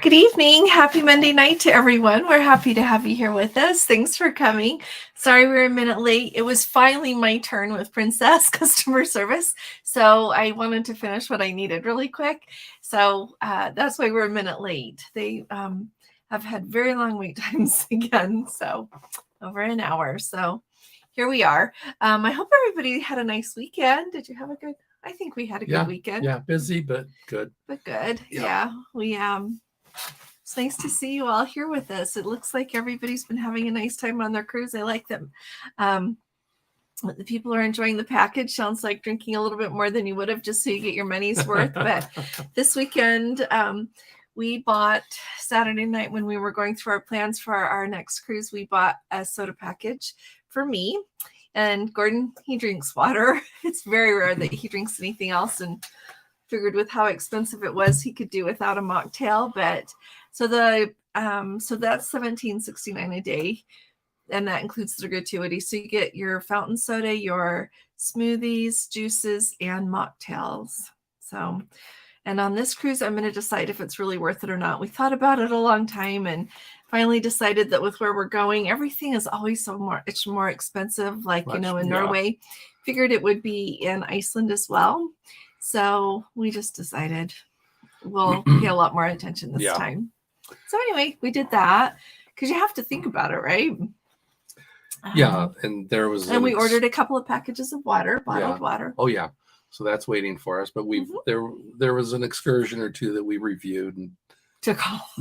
Good evening. Happy Monday night to everyone. We're happy to have you here with us. Thanks for coming. Sorry we're a minute late. It was finally my turn with Princess customer service. So I wanted to finish what I needed really quick. So that's why we're a minute late. They have had very long wait times again. So over an hour. So here we are. I hope everybody had a nice weekend. Did you have a good? I think we had a good weekend. Yeah, busy, but good. But good. Yeah. We it's nice to see you all here with us. It looks like everybody's been having a nice time on their cruise. I like them. The people are enjoying the package. Sounds like drinking a little bit more than you would have just so you get your money's worth. But this weekend, we bought Saturday night when we were going through our plans for our next cruise, we bought a soda package for me. And Gordon, he drinks water. It's very rare that he drinks anything else. And figured with how expensive it was, he could do without a mocktail. But so that's $17.69 a day, and that includes the gratuity. So you get your fountain soda, your smoothies, juices, and mocktails. So, and on this cruise, I'm going to decide if it's really worth it or not. We thought about it a long time and finally decided that with where we're going, everything is always it's more expensive. Like, in Norway, figured it would be in Iceland as well. So we just decided we'll pay a lot more attention this time. So anyway, we did that because you have to think about it, right? And there was... And we ordered a couple of packages of water, bottled water. Oh, yeah. So that's waiting for us. But there was an excursion or two that we reviewed and took off.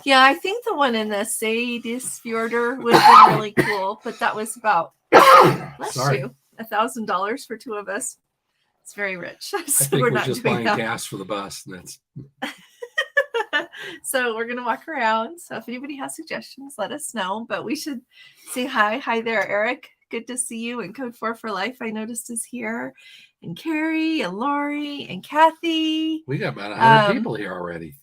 Yeah, I think the one in the Seyðisfjörður would have been really cool, but that was about $1,000 for two of us. It's very rich. I think we're just buying gas for the bus. And that's... So we're going to walk around. So if anybody has suggestions, let us know. But we should say hi. Hi there, Eric. Good to see you. And Code 4 for Life, I noticed, is here. And Carrie and Lori and Kathy. We got about 100 people here already.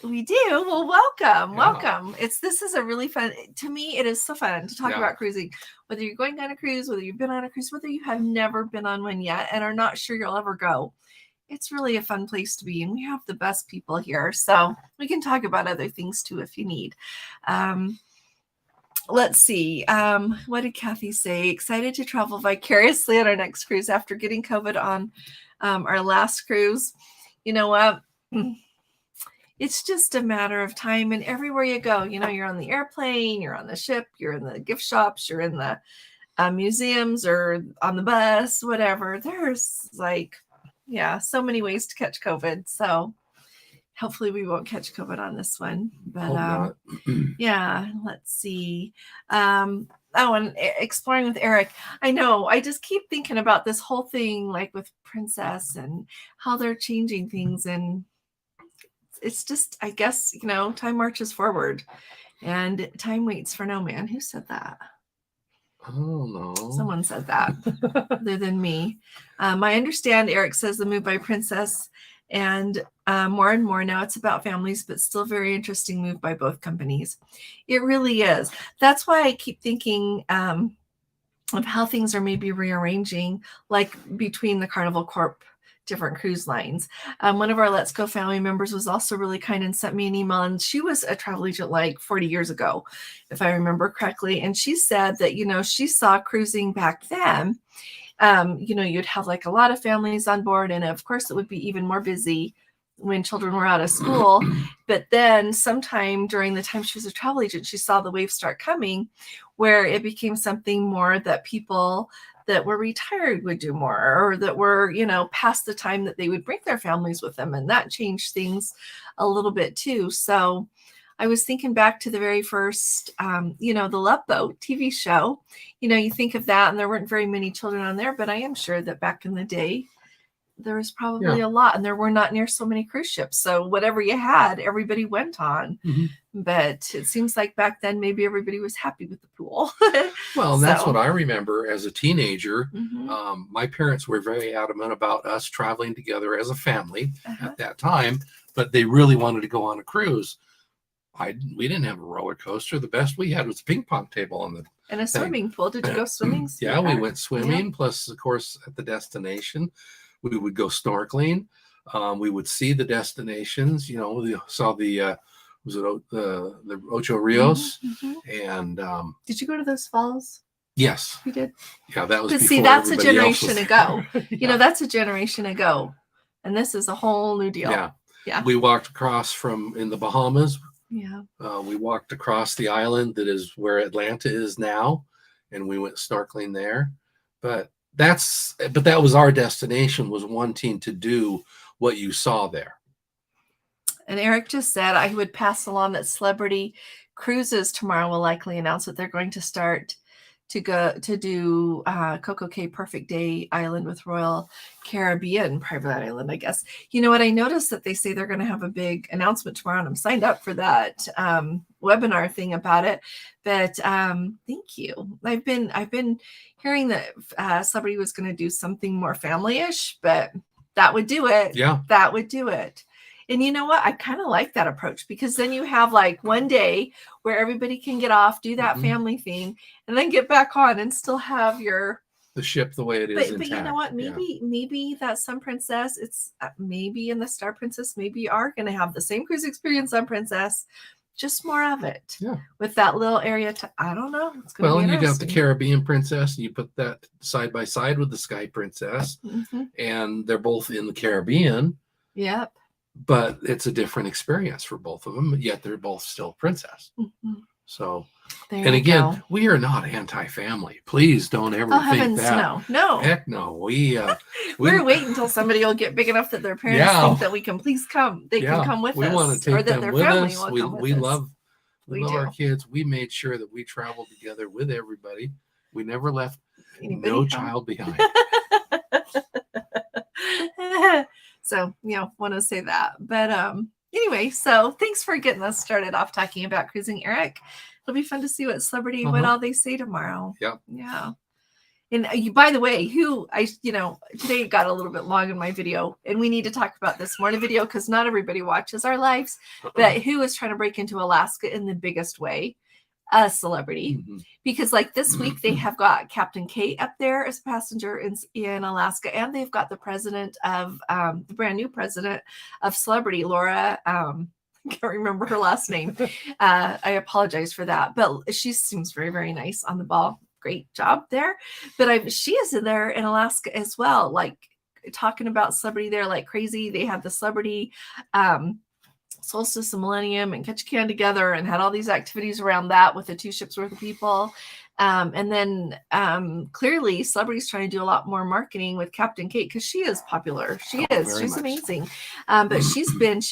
We do. Well, welcome. Welcome. This is a really fun, to me, it is so fun to talk about cruising. Whether you're going on a cruise, whether you've been on a cruise, whether you have never been on one yet and are not sure you'll ever go. It's really a fun place to be. And we have the best people here. So we can talk about other things too if you need. Let's see. What did Kathy say? Excited to travel vicariously on our next cruise after getting COVID on our last cruise. You know what? It's just a matter of time, and everywhere you go, you're on the airplane, you're on the ship, you're in the gift shops, you're in the museums or on the bus, whatever. There's so many ways to catch COVID. So hopefully we won't catch COVID on this one, but let's see. And exploring with Eric. I know, I just keep thinking about this whole thing, like with Princess and how they're changing things, and it's just, I guess, time marches forward and time waits for no man. Who said that? Oh, no. Someone said that other than me. I understand, Eric says, the move by Princess and more and more now it's about families, but still very interesting move by both companies. It really is. That's why I keep thinking of how things are maybe rearranging, like between the Carnival Corp different cruise lines. One of our Let's Go family members was also really kind and sent me an email, and she was a travel agent like 40 years ago, if I remember correctly. And she said that, she saw cruising back then. You'd have like a lot of families on board, and of course it would be even more busy when children were out of school. But then sometime during the time she was a travel agent, she saw the wave start coming where it became something more that people that were retired would do more, or that were, past the time that they would bring their families with them. And that changed things a little bit too. So I was thinking back to the very first, the Love Boat TV show. You think of that, and there weren't very many children on there, but I am sure that back in the day, there was probably a lot, and there were not near so many cruise ships. So whatever you had, everybody went on. Mm-hmm. But it seems like back then, maybe everybody was happy with the pool. Well, and that's what I remember as a teenager. Mm-hmm. My parents were very adamant about us traveling together as a family at that time, but they really wanted to go on a cruise. We didn't have a roller coaster. The best we had was a ping pong table on the and a swimming pool. Did you go swimming? Yeah, we went swimming. Yeah. Plus, of course, at the destination, we would go snorkeling. We would see the destinations. We saw the was it the Ocho Rios, and did you go to those falls? Yes, you did. Yeah, that was. But before see, that's a everybody else generation was ago. there. That's a generation ago, and this is a whole new deal. Yeah. We walked across in the Bahamas. Yeah. We walked across the island that is where Atlanta is now, and we went snorkeling there. But that was our destination, was wanting to do what you saw there. And Eric just said I would pass along that Celebrity Cruises tomorrow will likely announce that they're going to start to go to do Coco Cay Perfect Day Island with Royal Caribbean Private Island, I guess. You know what? I noticed that they say they're going to have a big announcement tomorrow, and I'm signed up for that webinar thing about it. But thank you. I've been hearing that Celebrity was going to do something more family-ish, but that would do it. Yeah, that would do it. And you know what? I kind of like that approach, because then you have like one day where everybody can get off, do that family thing, and then get back on and still have the ship the way it is. But you know what? Maybe that Sun Princess, it's maybe in the Star Princess, maybe you are going to have the same cruise experience on Princess, just more of it. Yeah. With that little area. I don't know. It's going to be you got the Caribbean Princess, and you put that side by side with the Sky Princess, and they're both in the Caribbean. Yep. But it's a different experience for both of them, yet they're both still princess. So, and again, we are not anti-family. Please don't ever think that. No. Heck no. We're waiting until somebody will get big enough that their parents think that we can please come. They can come with us. We want to take them with us. We love our kids. We made sure that we traveled together with everybody. We never left no child behind. So, want to say that. But anyway, so thanks for getting us started off talking about cruising, Eric. It'll be fun to see what Celebrity, what all they say tomorrow. Yeah. And by the way, today got a little bit long in my video, and we need to talk about this more in a video because not everybody watches our lives, but who is trying to break into Alaska in the biggest way? A Celebrity. Because like this week they have got Captain Kate up there as a passenger in Alaska, and they've got the president of the brand new president of Celebrity, Laura. I can't remember her last name. I apologize for that, but she seems very, very nice on the ball. Great job there. But she is in there in Alaska as well, like talking about Celebrity there like crazy. They had the Celebrity Solstice and Millennium and Catch a Can together, and had all these activities around that with the 2 ships worth of people. And then clearly Celebrity's trying to do a lot more marketing with Captain Kate, because she is popular. She's amazing. But she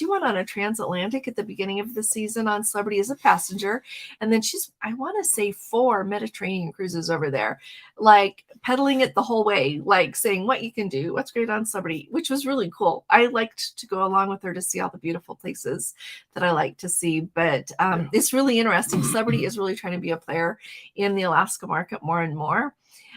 went on a transatlantic at the beginning of the season on Celebrity as a passenger. And then I want to say 4 Mediterranean cruises over there, like peddling it the whole way, like saying what you can do, what's great on Celebrity, which was really cool. I liked to go along with her to see all the beautiful places that I like to see. But it's really interesting. Celebrity is really trying to be a player in the Alaska market more and more,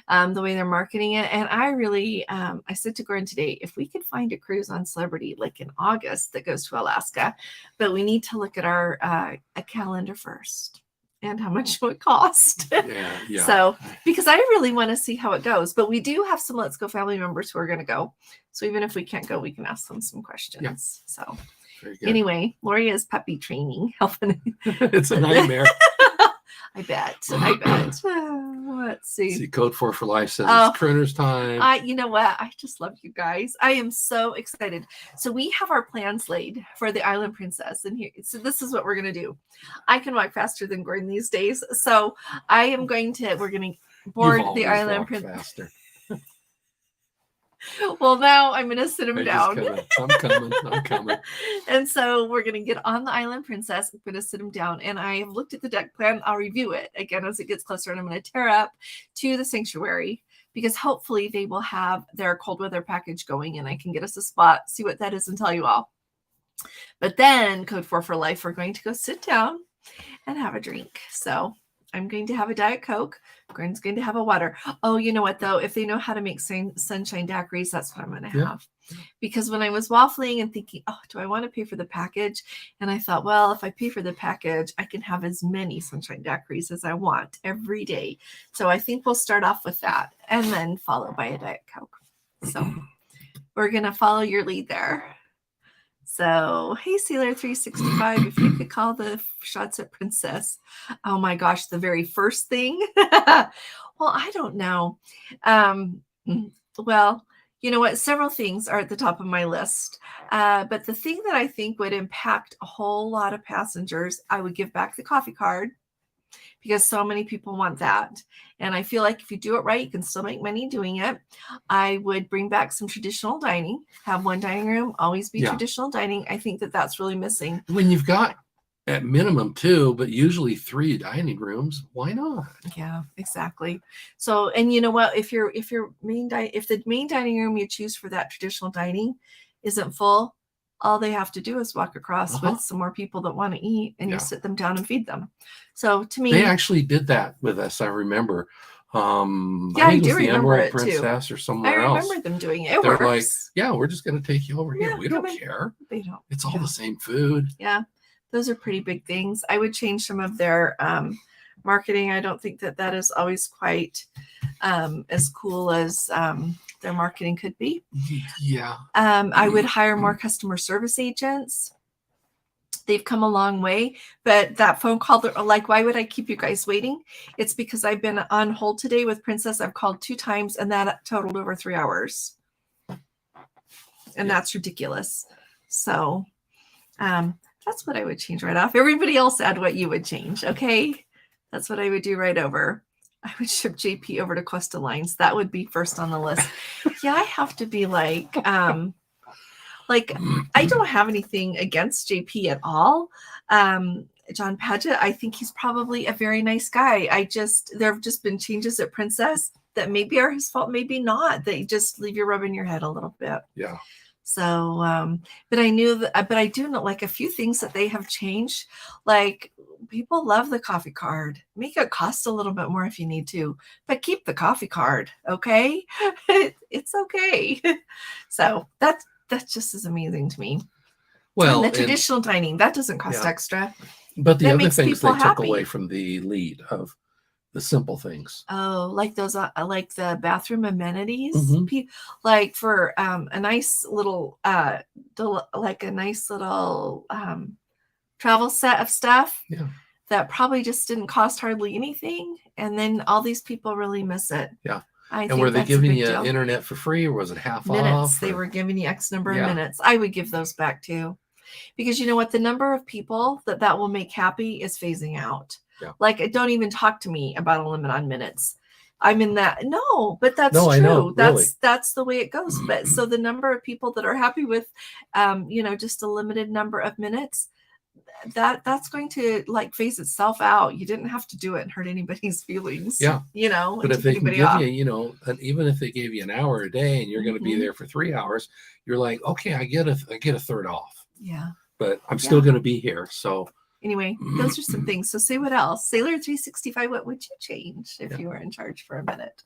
the way they're marketing it. And I really, I said to Gordon today, if we could find a cruise on Celebrity like in August that goes to Alaska, but we need to look at our a calendar first and how much it would cost. Yeah. So, because I really want to see how it goes, but we do have some Let's Go family members who are going to go. So even if we can't go, we can ask them some questions. Yeah. So anyway, Lori is puppy training, helping. It's a nightmare. I bet. Let's see. Code 4 for Life says it's Crooner's time. You know what? I just love you guys. I am so excited. So we have our plans laid for the Island Princess, and this is what we're gonna do. I can walk faster than Gordon these days, so we're gonna board the Island Princess. Well, now I'm going to sit him down. I'm coming. And so we're going to get on the Island Princess. I'm going to sit him down. And I have looked at the deck plan. I'll review it again as it gets closer. And I'm going to tear up to the sanctuary, because hopefully they will have their cold weather package going, and I can get us a spot, see what that is, and tell you all. But then Code 4 for Life, we're going to go sit down and have a drink. So I'm going to have a Diet Coke. Gordon's going to have a water. Oh, you know what, though? If they know how to make sunshine daiquiris, that's what I'm going to have. Because when I was waffling and thinking, do I want to pay for the package? And I thought, well, if I pay for the package, I can have as many sunshine daiquiris as I want every day. So I think we'll start off with that, and then followed by a Diet Coke. So we're going to follow your lead there. So, hey, Sailor 365, if you could call the shots at Princess. Oh my gosh, the very first thing. Well, I don't know. Well, you know what? Several things are at the top of my list. But the thing that I think would impact a whole lot of passengers, I would give back the coffee card because so many people want that. And I feel like if you do it right, you can still make money doing it. I would bring back some traditional dining, have one dining room, always be traditional dining. I think that that's really missing. When you've got at minimum 2, but usually 3 dining rooms, why not? Yeah, exactly. So, and you know what, if the main dining room you choose for that traditional dining isn't full, all they have to do is walk across with some more people that want to eat, and you sit them down and feed them. So to me, they actually did that with us. I remember. I I think it do was the remember Emerald it too. Princess or somewhere I else. remember them doing it. It They're works. like, yeah, we're just going to take you over here. Yeah, We don't care. They don't. It's all the same food. Yeah, those are pretty big things. I would change some of their marketing. I don't think that that is always quite as cool as their marketing could be. Yeah. I would hire more customer service agents. They've come a long way, but that phone call, like, why would I keep you guys waiting? It's because I've been on hold today with Princess. I've called 2 times, and that totaled over 3 hours. And that's ridiculous. So that's what I would change right off. Everybody else add what you would change. Okay. That's what I would do right over. I would ship JP over to Costa Lines. That would be first on the list. Yeah, I have to be like I don't have anything against JP at all. John Padgett, I think he's probably a very nice guy. There have just been changes at Princess that maybe are his fault, maybe not. They just leave you rubbing your head a little bit. Yeah. So, but I do know like a few things that they have changed. Like, people love the coffee card. Make it cost a little bit more if you need to, but keep the coffee card. Okay. It's okay. So that's just as amazing to me. Well, and the traditional dining, that doesn't cost extra. But the other things they took away from the lead of the simple things. Oh, like those, like the bathroom amenities, like for a nice little, travel set of stuff that probably just didn't cost hardly anything. And then all these people really miss it. Yeah. And were they giving you internet for free, or was it half off? They were giving you X number of minutes. I would give those back too. Because you know what? The number of people that will make happy is phasing out. Yeah. Like, don't even talk to me about a limit on minutes. I'm in that. No, but that's true. I know, that's the way it goes. But so the number of people that are happy with, just a limited number of minutes, that's going to like phase itself out. You didn't have to do it and hurt anybody's feelings. Yeah. But if they can give you, even if they gave you an hour a day and you're going to be there for 3 hours, you're like, okay, I get a third off. Yeah. But I'm still going to be here. So anyway, those are some things. So say what else? Sailor 365, what would you change if you were in charge for a minute?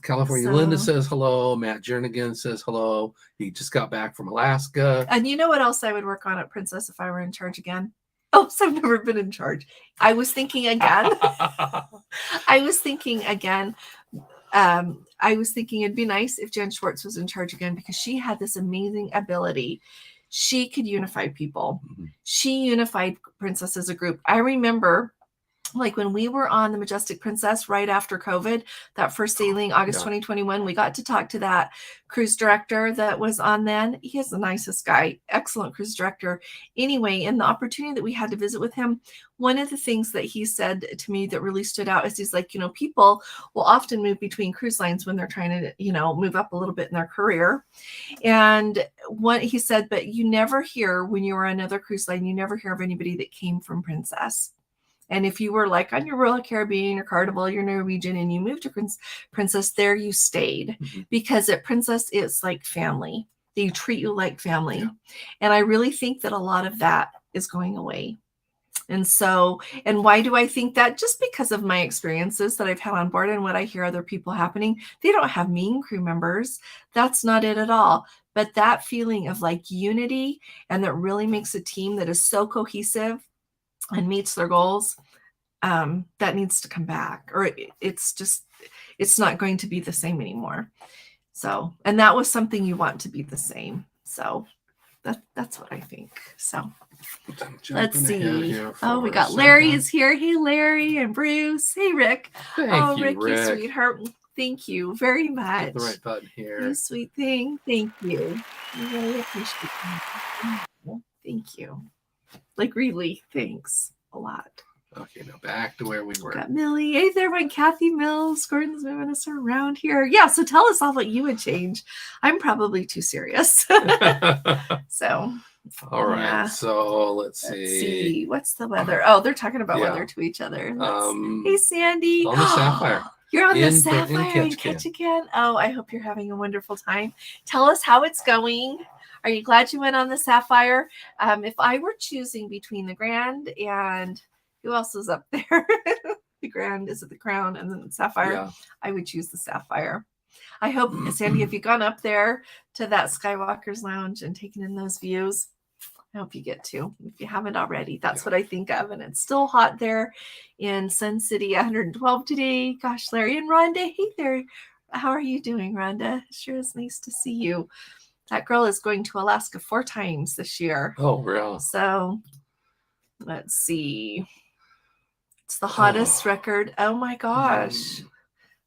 California Linda says hello. Matt Jernigan says hello. He just got back from Alaska. And you know what else I would work on at Princess if I were in charge again? Oh, so I've never been in charge. I was thinking again. I was thinking it'd be nice if Jen Schwartz was in charge again, because she had this amazing ability. She could unify people. She unified Princess as a group. I remember, like, when we were on the Majestic Princess right after COVID, that first sailing, August 2021, we got to talk to that cruise director that was on then. He is the nicest guy, excellent cruise director. Anyway, in the opportunity that we had to visit with him, one of the things that he said to me that really stood out is he's like, people will often move between cruise lines when they're trying to, move up a little bit in their career. And what he said, but you never hear, when you're on another cruise line, you never hear of anybody that came from Princess. And if you were like on your Royal Caribbean, your Carnival, your Norwegian, and you moved to Princess, there you stayed. Because at Princess, it's like family. They treat you like family. Yeah. And I really think that a lot of that is going away. And why do I think that? Just because of my experiences that I've had on board and what I hear other people happening. They don't have mean crew members. That's not it at all. But that feeling of like unity, and that really makes a team that is so cohesive and meets their goals, that needs to come back, or it's not going to be the same anymore. So, and that was something you want to be the same. So That's what I think. So I'm let's jumping ahead see. here Oh, for we a got Larry second. is here. Hey, Larry and Bruce. Hey, Rick. Thank you, Rick, you Rick. sweetheart. Thank you very much. Hit the right button here. You sweet thing. Thank you. I really appreciate that. Thank you. Like, really, thanks a lot. Okay, now back to where we were. Got Millie. Hey there, my Kathy Mills. Gordon's moving us around here. Yeah, so tell us all what you would change. I'm probably too serious. So, all right. yeah. So let's see. What's the weather? Oh, they're talking about Yeah. weather to each other. Hey, Sandy. On the Sapphire. You're on the In Sapphire in Ketchikan. Oh, I hope you're having a wonderful time. Tell us how it's going. Are you glad you went on the Sapphire? If I were choosing between the Grand and who else is up there? The Grand, is it the Crown and then the Sapphire? Yeah. I would choose the Sapphire. I hope, Sandy, have you gone up there to that Skywalker's Lounge and taken in those views? I hope you get to. If you haven't already, that's what I think of. And it's still hot there in Sun City, 112 today. Gosh, Larry and Rhonda, hey there. How are you doing, Rhonda? Sure is nice to see you. That girl is going to Alaska 4 times this year. Oh, really? So let's see. It's the hottest record. Oh my gosh.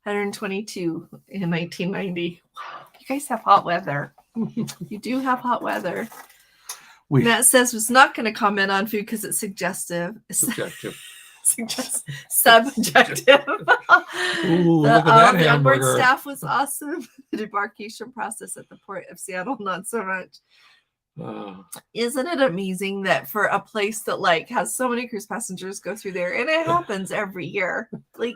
122 in 1990. Wow. You guys have hot weather. You do have hot weather. Matt says was not going to comment on food because it's suggestive. Subjective. Subjective. Ooh, look at that the onboard hamburger. staff was awesome. The debarkation process at the port of Seattle, not so much. Isn't it amazing that for a place that like has so many cruise passengers go through there, and it happens every year, like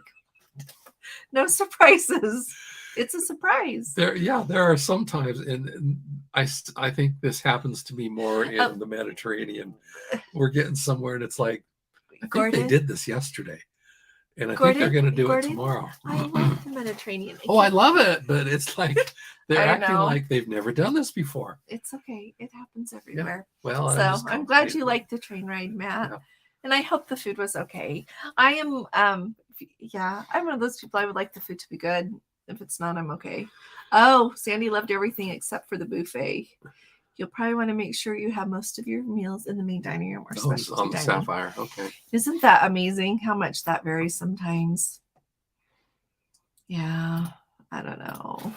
no surprises. It's a surprise. There are some times, and I think this happens to me more in the Mediterranean. We're getting somewhere, and it's like, I think they did this yesterday, and I think they're going to do it tomorrow. I love the Mediterranean. I love it, but it's like they're acting like they've never done this before. It's okay. It happens everywhere. Yeah. Well, so I'm glad you liked the train ride, Matt. Yeah. And I hope the food was okay. I am, I'm one of those people. I would like the food to be good. If it's not, I'm okay. Oh, Sandy loved everything except for the buffet. You'll probably want to make sure you have most of your meals in the main dining room or specialty on the dining. Sapphire. Okay. Isn't that amazing how much that varies sometimes? Yeah, I don't know.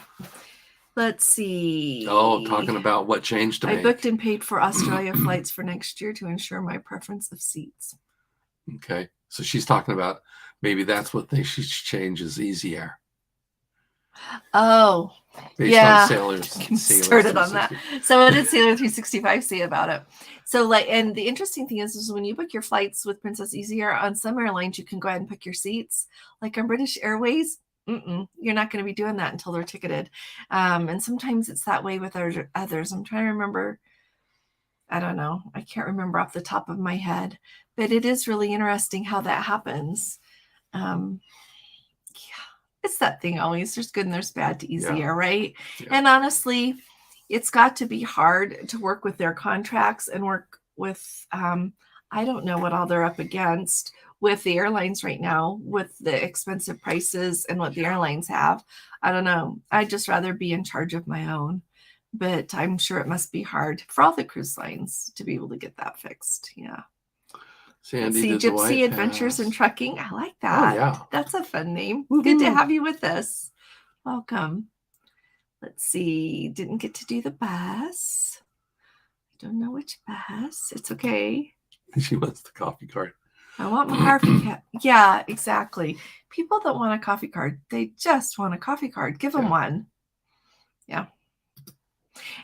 Let's see. Oh, talking about what changed to I make. booked and paid for Australia flights for next year to ensure my preference of seats. Okay. So she's talking about maybe that's what they should change is easier. Oh, based on sailors started on that. So what did Sailor 365 say about it? So and the interesting thing is when you book your flights with Princess Easier on some airlines, you can go ahead and pick your seats. Like on British Airways, you're not going to be doing that until they're ticketed. And sometimes it's that way with others. I'm trying to remember. I don't know. I can't remember off the top of my head, but it is really interesting how that happens. It's that thing always. There's good and there's bad to easier, right? Yeah. And honestly, it's got to be hard to work with their contracts and work with, I don't know what all they're up against with the airlines right now, with the expensive prices and what the airlines have. I don't know. I'd just rather be in charge of my own. But I'm sure it must be hard for all the cruise lines to be able to get that fixed. Yeah. Sandy, Gypsy Adventures in Trucking. I like that. Oh, yeah. That's a fun name. Woo-hoo. Good to have you with us. Welcome. Let's see. Didn't get to do the bus. I don't know which bus. It's okay. She wants the coffee card. I want my coffee card. Yeah, exactly. People that want a coffee card, they just want a coffee card. Give them one. Yeah.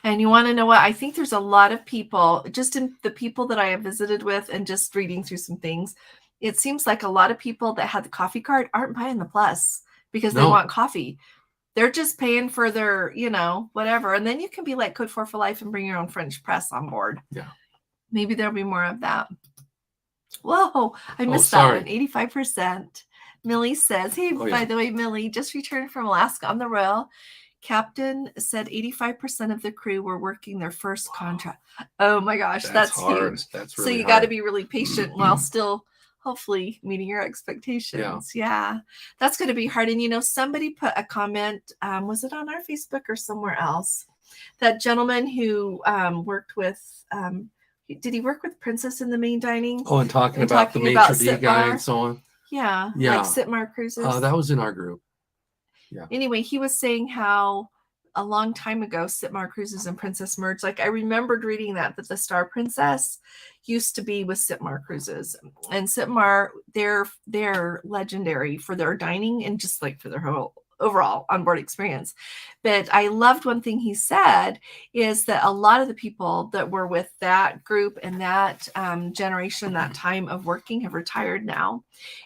And you want to know what? I think there's a lot of people, just in the people that I have visited with and just reading through some things, it seems like a lot of people that had the coffee card aren't buying the plus because they want coffee. They're just paying for their, whatever. And then you can be like Code 4 for life and bring your own French press on board. Yeah. Maybe there'll be more of that. Whoa, I missed that one. 85%. Millie says, hey, by the way, Millie just returned from Alaska on the Royal. Captain said 85% of the crew were working their first contract. Oh my gosh, that's hard. huge. That's really so you got to be really patient while still hopefully meeting your expectations. Yeah. That's going to be hard. And somebody put a comment, was it on our Facebook or somewhere else? That gentleman who worked with, did he work with Princess in the main dining? Oh, and talking about the maitre d' guy and so on. Yeah. Yeah. Like Sitmar Cruises. That was in our group. Yeah. Anyway, he was saying how a long time ago, Sitmar Cruises and Princess merged. Like I remembered reading that the Star Princess used to be with Sitmar Cruises, and Sitmar, they're legendary for their dining and just like for their whole overall onboard experience. But I loved one thing he said is that a lot of the people that were with that group and that generation, that time of working, have retired now.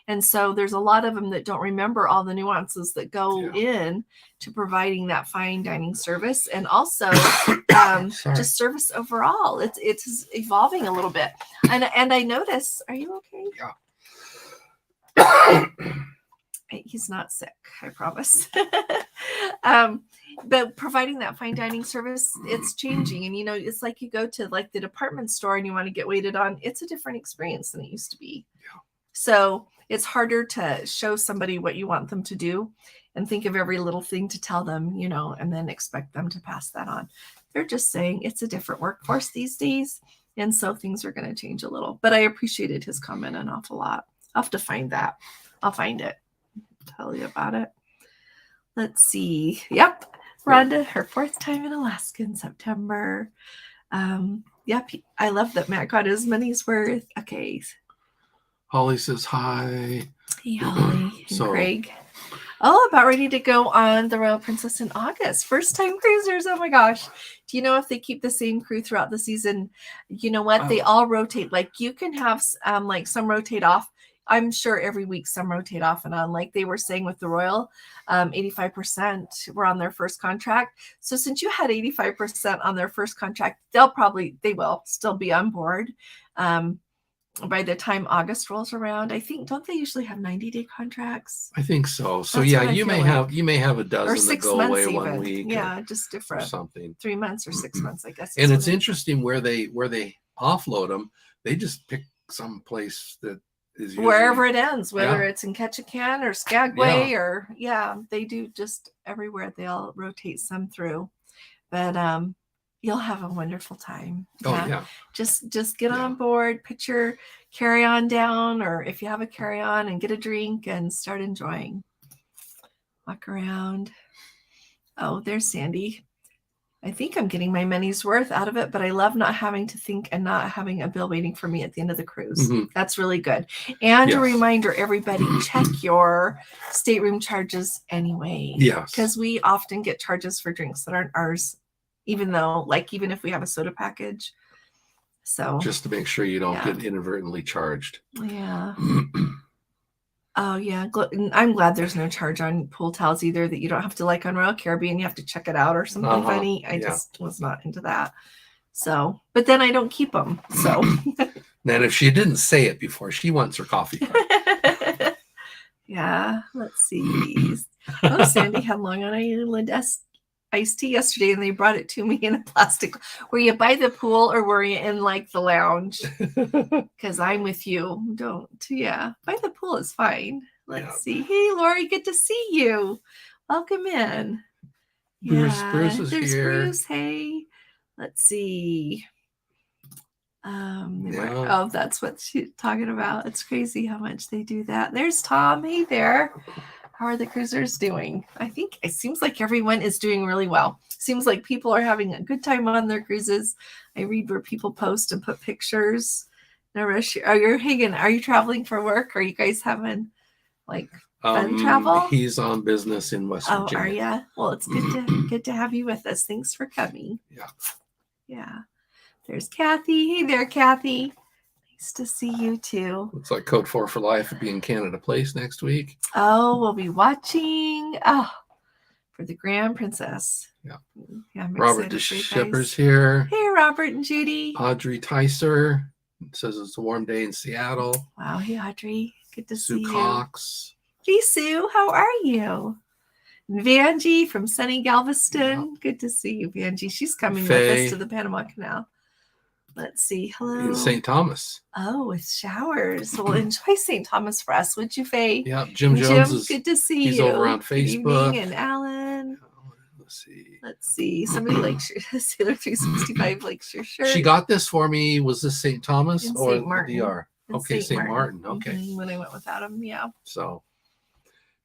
And so there's a lot of them that don't remember all the nuances that go in to providing that fine dining service, and also just service overall. It's evolving a little bit. And I notice, are you okay? Yeah. He's not sick, I promise. But providing that fine dining service, it's changing. And, it's like you go to like the department store and you want to get waited on. It's a different experience than it used to be. Yeah. So it's harder to show somebody what you want them to do and think of every little thing to tell them, and then expect them to pass that on. They're just saying it's a different workforce these days. And so things are going to change a little. But I appreciated his comment an awful lot. I'll have to find that. I'll find it. Tell you about it. Let's see. Yep. Rhonda, her 4th time in Alaska in September. Yep. I love that Matt got his money's worth. Okay. Holly says hi. Hey, Holly. And Craig. Oh, about ready to go on the Royal Princess in August. First time cruisers. Oh my gosh. Do you know if they keep the same crew throughout the season? You know what? They all rotate. Like you can have like some rotate off. I'm sure every week some rotate off and on. Like they were saying with the Royal, 85% were on their first contract. So since you had 85% on their first contract, they will still be on board. By the time August rolls around, I think, don't they usually have 90-day contracts? I think so. So yeah, you may have a dozen or 6 that go months away even. 1 week. Yeah, just different. Or something. 3 months or 6 months, I guess. And it's interesting where they offload them. They just pick some place that is usually, wherever it ends, whether it's in Ketchikan or Skagway or they do just everywhere. They all rotate some through, but you'll have a wonderful time. Just get on board, put your carry-on down, or if you have a carry-on, and get a drink and start enjoying. Walk around. Oh, there's Sandy. I think I'm getting my money's worth out of it, but I love not having to think and not having a bill waiting for me at the end of the cruise. Mm-hmm. That's really good. And a reminder, everybody, check your stateroom charges anyway. Yes. Because we often get charges for drinks that aren't ours, even if we have a soda package. So just to make sure you don't get inadvertently charged. Yeah. Oh, yeah. I'm glad there's no charge on pool towels either, that you don't have to, like on Royal Caribbean, you have to check it out or something funny. I just was not into that. So, but then I don't keep them. So. Then if she didn't say it before, she wants her coffee card. Yeah. Let's see. Oh, Sandy had Long Island iced tea yesterday, and they brought it to me in a plastic. Were you by the pool or were you in like the lounge? Because I'm with you. By the pool is fine. Let's see. Hey, Lori, good to see you. Welcome in. Bruce is there's here. Bruce. Hey, let's see. That's what she's talking about. It's crazy how much they do that. There's Tom. Hey there. How are the cruisers doing? I think it seems like everyone is doing really well. Seems like people are having a good time on their cruises. I read where people post and put pictures. No rush. Are you traveling for work? Are you guys having like fun travel? He's on business in West Virginia. Oh, are you? Well, it's good to have you with us. Thanks for coming. Yeah. There's Kathy. Hey there, Kathy. Nice to see you too. Looks like Code 4 for Life will be in Canada Place next week. Oh, we'll be watching for the Grand Princess. Yeah. I'm Robert DeShipper's here. Hey, Robert and Judy. Audrey Tyser says it's a warm day in Seattle. Wow. Hey, Audrey. Good to see you. Sue Cox. Hey, Sue. How are you? Vanjie from sunny Galveston. Good to see you, Vanjie. She's coming with us to the Panama Canal. Let's see. Hello. In St. Thomas. Oh, with showers. Well, enjoy St. Thomas for us, would you, Faye? Yeah. Jim Jones is good to see you. He's over on Facebook. Good evening, and Alan. Let's see. Somebody likes your Sailor 365 likes your shirt. She got this for me. Was this St. Thomas In or St. Martin. the DR? In Okay, St. Martin. Okay. When I went without him, yeah. So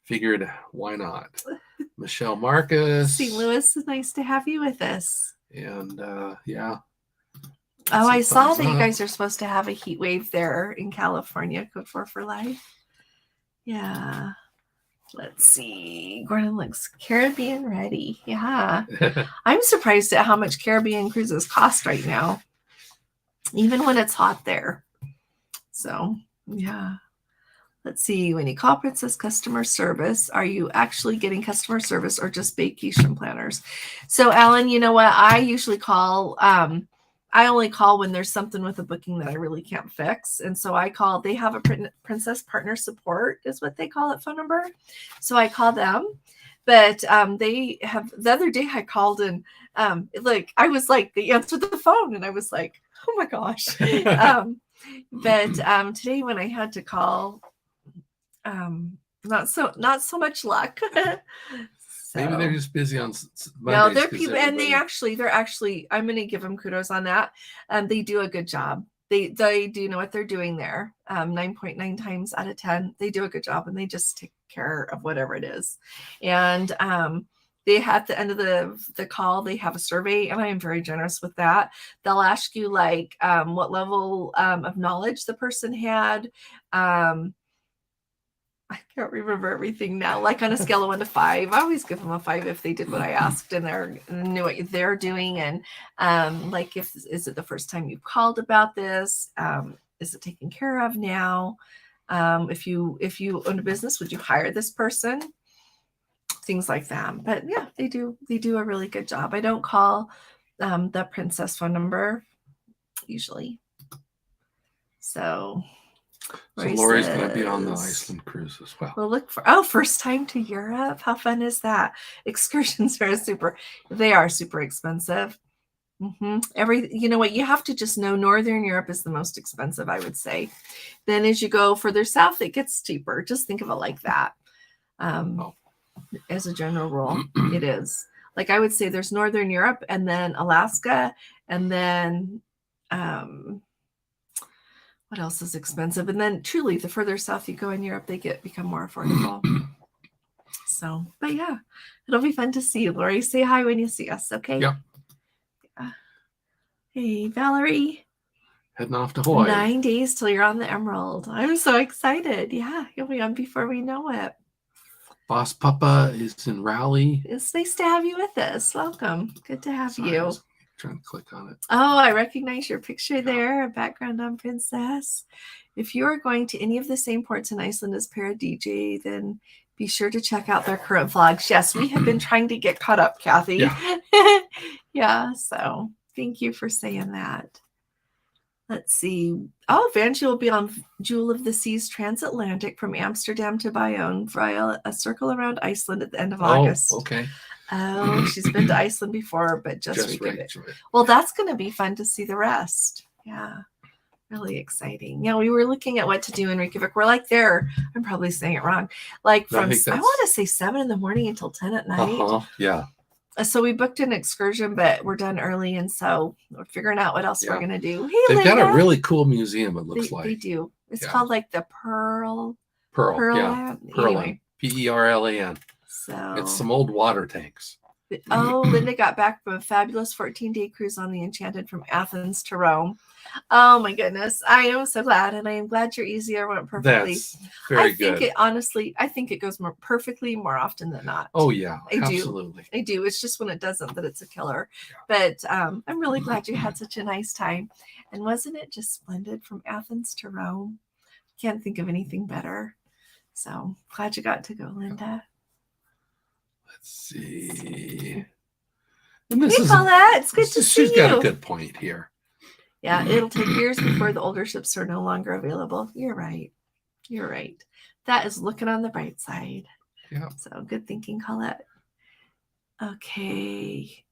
figured, why not? Michelle Marcus. St. Louis, is nice to have you with us. And yeah. Oh, I saw that you guys are supposed to have a heat wave there in California. Code 4 for life. Yeah. Let's see. Gordon looks Caribbean ready. Yeah. I'm surprised at how much Caribbean cruises cost right now, even when it's hot there. So, yeah. Let's see. When you call Princess customer service, are you actually getting customer service or just vacation planners? So, Alan, you know what? I usually call, I only call when there's something with a booking that I really can't fix. And so I call, they have a Princess Partner Support is what they call it, phone number. So I call them, but they have, the other day I called and like, I was like, they answered the phone and I was like, oh my gosh. But today when I had to call, not so much luck. So, maybe they're just busy on Mondays. No, they're people, and they're actually. I'm going to give them kudos on that. They do a good job. They do know what they're doing there. 9.9 times out of 10, they do a good job, and they just take care of whatever it is. And they at the end of the call, they have a survey, and I am very generous with that. They'll ask you like what level of knowledge the person had. I can't remember everything now. Like on a scale of 1 to 5, I always give them a 5 if they did what I asked and they knew what they're doing. And like, is it the first time you've called about this? Is it taken care of now? If you own a business, would you hire this person? Things like that. But yeah, they do a really good job. I don't call the Princess phone number usually. So Lori's going to be on the Iceland cruise as well. We'll look for, first time to Europe. How fun is that? Excursions are super expensive. You know what? You have to just know Northern Europe is the most expensive, I would say. Then as you go further south, it gets cheaper. Just think of it like that. As a general rule, it is. Like I would say there's Northern Europe and then Alaska and then, what else is expensive? And then truly, the further south you go in Europe, they become more affordable. So, but yeah, it'll be fun to see you, Lori. Say hi when you see us, okay? Yeah. Hey, Valerie. Heading off to Hawaii. 9 days till you're on the Emerald. I'm so excited. Yeah, you'll be on before we know it. Boss Papa is in Raleigh. It's nice to have you with us. Welcome. Good to have you. Trying to click on it. Oh, I recognize your picture there, a background on Princess. If you are going to any of the same ports in Iceland as Para DJ, then be sure to check out their current vlogs. Yes, we have been trying to get caught up, Kathy. Yeah, yeah, so thank you for saying that. Let's see. Oh, Vanjie will be on Jewel of the Seas transatlantic from Amsterdam to Bayonne via a circle around Iceland at the end of August. Okay. Oh, she's been to Iceland before, but just right. it. Well, that's going to be fun to see the rest. Yeah, really exciting. Yeah, we were looking at what to do in Reykjavik. We're like there. I'm probably saying it wrong. Like from I want to say 7 in the morning until 10 at night. Yeah. So we booked an excursion, but we're done early, and so we're figuring out what else we're gonna do. Hey, they've Linda. got a really cool museum. It looks like they do. It's called like the Pearl. Yeah. Perlan. Perlan. So it's some old water tanks. Oh, Linda got back from a fabulous 14-day cruise on the Enchanted from Athens to Rome. Oh my goodness. I am so glad. And I am glad your easier went perfectly. That's very good. I think it goes more perfectly more often than not. Oh yeah, absolutely. I do. It's just when it doesn't that it's a killer. Yeah. But I'm really glad you had such a nice time. And wasn't it just splendid from Athens to Rome? Can't think of anything better. So glad you got to go, Linda. Let's see. And this is Paulette. It's good to see you. She's got a good point here. Yeah, it'll take years before the older ships are no longer available. You're right. You're right. That is looking on the bright side. Yeah. So good thinking, Colette. Okay.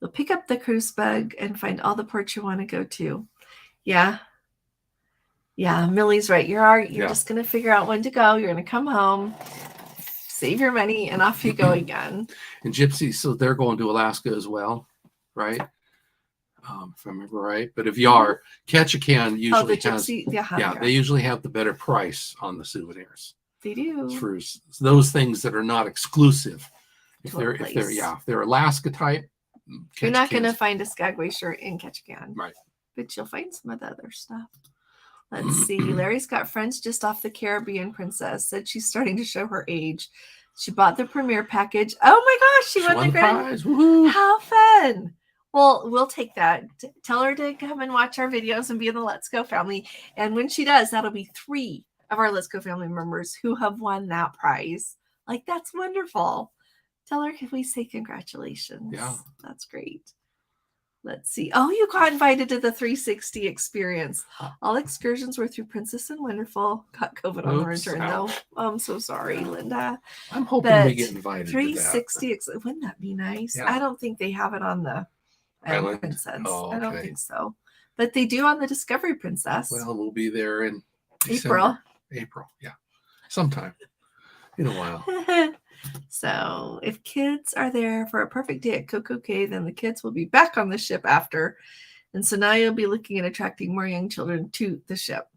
You'll pick up the cruise bug and find all the ports you want to go to. Yeah. Yeah, Millie's right. You're just going to figure out when to go. You're going to come home, save your money, and off you go again. And Gypsy, so they're going to Alaska as well, right? If I remember right. But if you are, Ketchikan usually has, they usually have the better price on the souvenirs. They do. For those things that are not exclusive. If they're Alaska type, you're not going to find a Skagway shirt in Ketchikan. Right. But you'll find some of the other stuff. Let's see. Larry's got friends just off the Caribbean Princess. Said she's starting to show her age. She bought the premiere package. Oh my gosh, she won the grand prize. Woohoo. How fun. Well, we'll take that. Tell her to come and watch our videos and be in the Let's Go family. And when she does, that'll be 3 of our Let's Go family members who have won that prize. Like, that's wonderful. Tell her if we say congratulations. Yeah. That's great. Let's see. Oh, you got invited to the 360 experience. All excursions were through Princess and Wonderful. Got COVID on the return, though. I'm so sorry, Linda. I'm hoping we get invited 360 to that. Wouldn't that be nice? Yeah. I don't think they have it on the Island Princess. Oh, okay. I don't think so. But they do on the Discovery Princess. Well, we'll be there in December. April, yeah. Sometime in a while. So if kids are there for a perfect day at Coco Cay, then the kids will be back on the ship after. And so now you'll be looking at attracting more young children to the ship.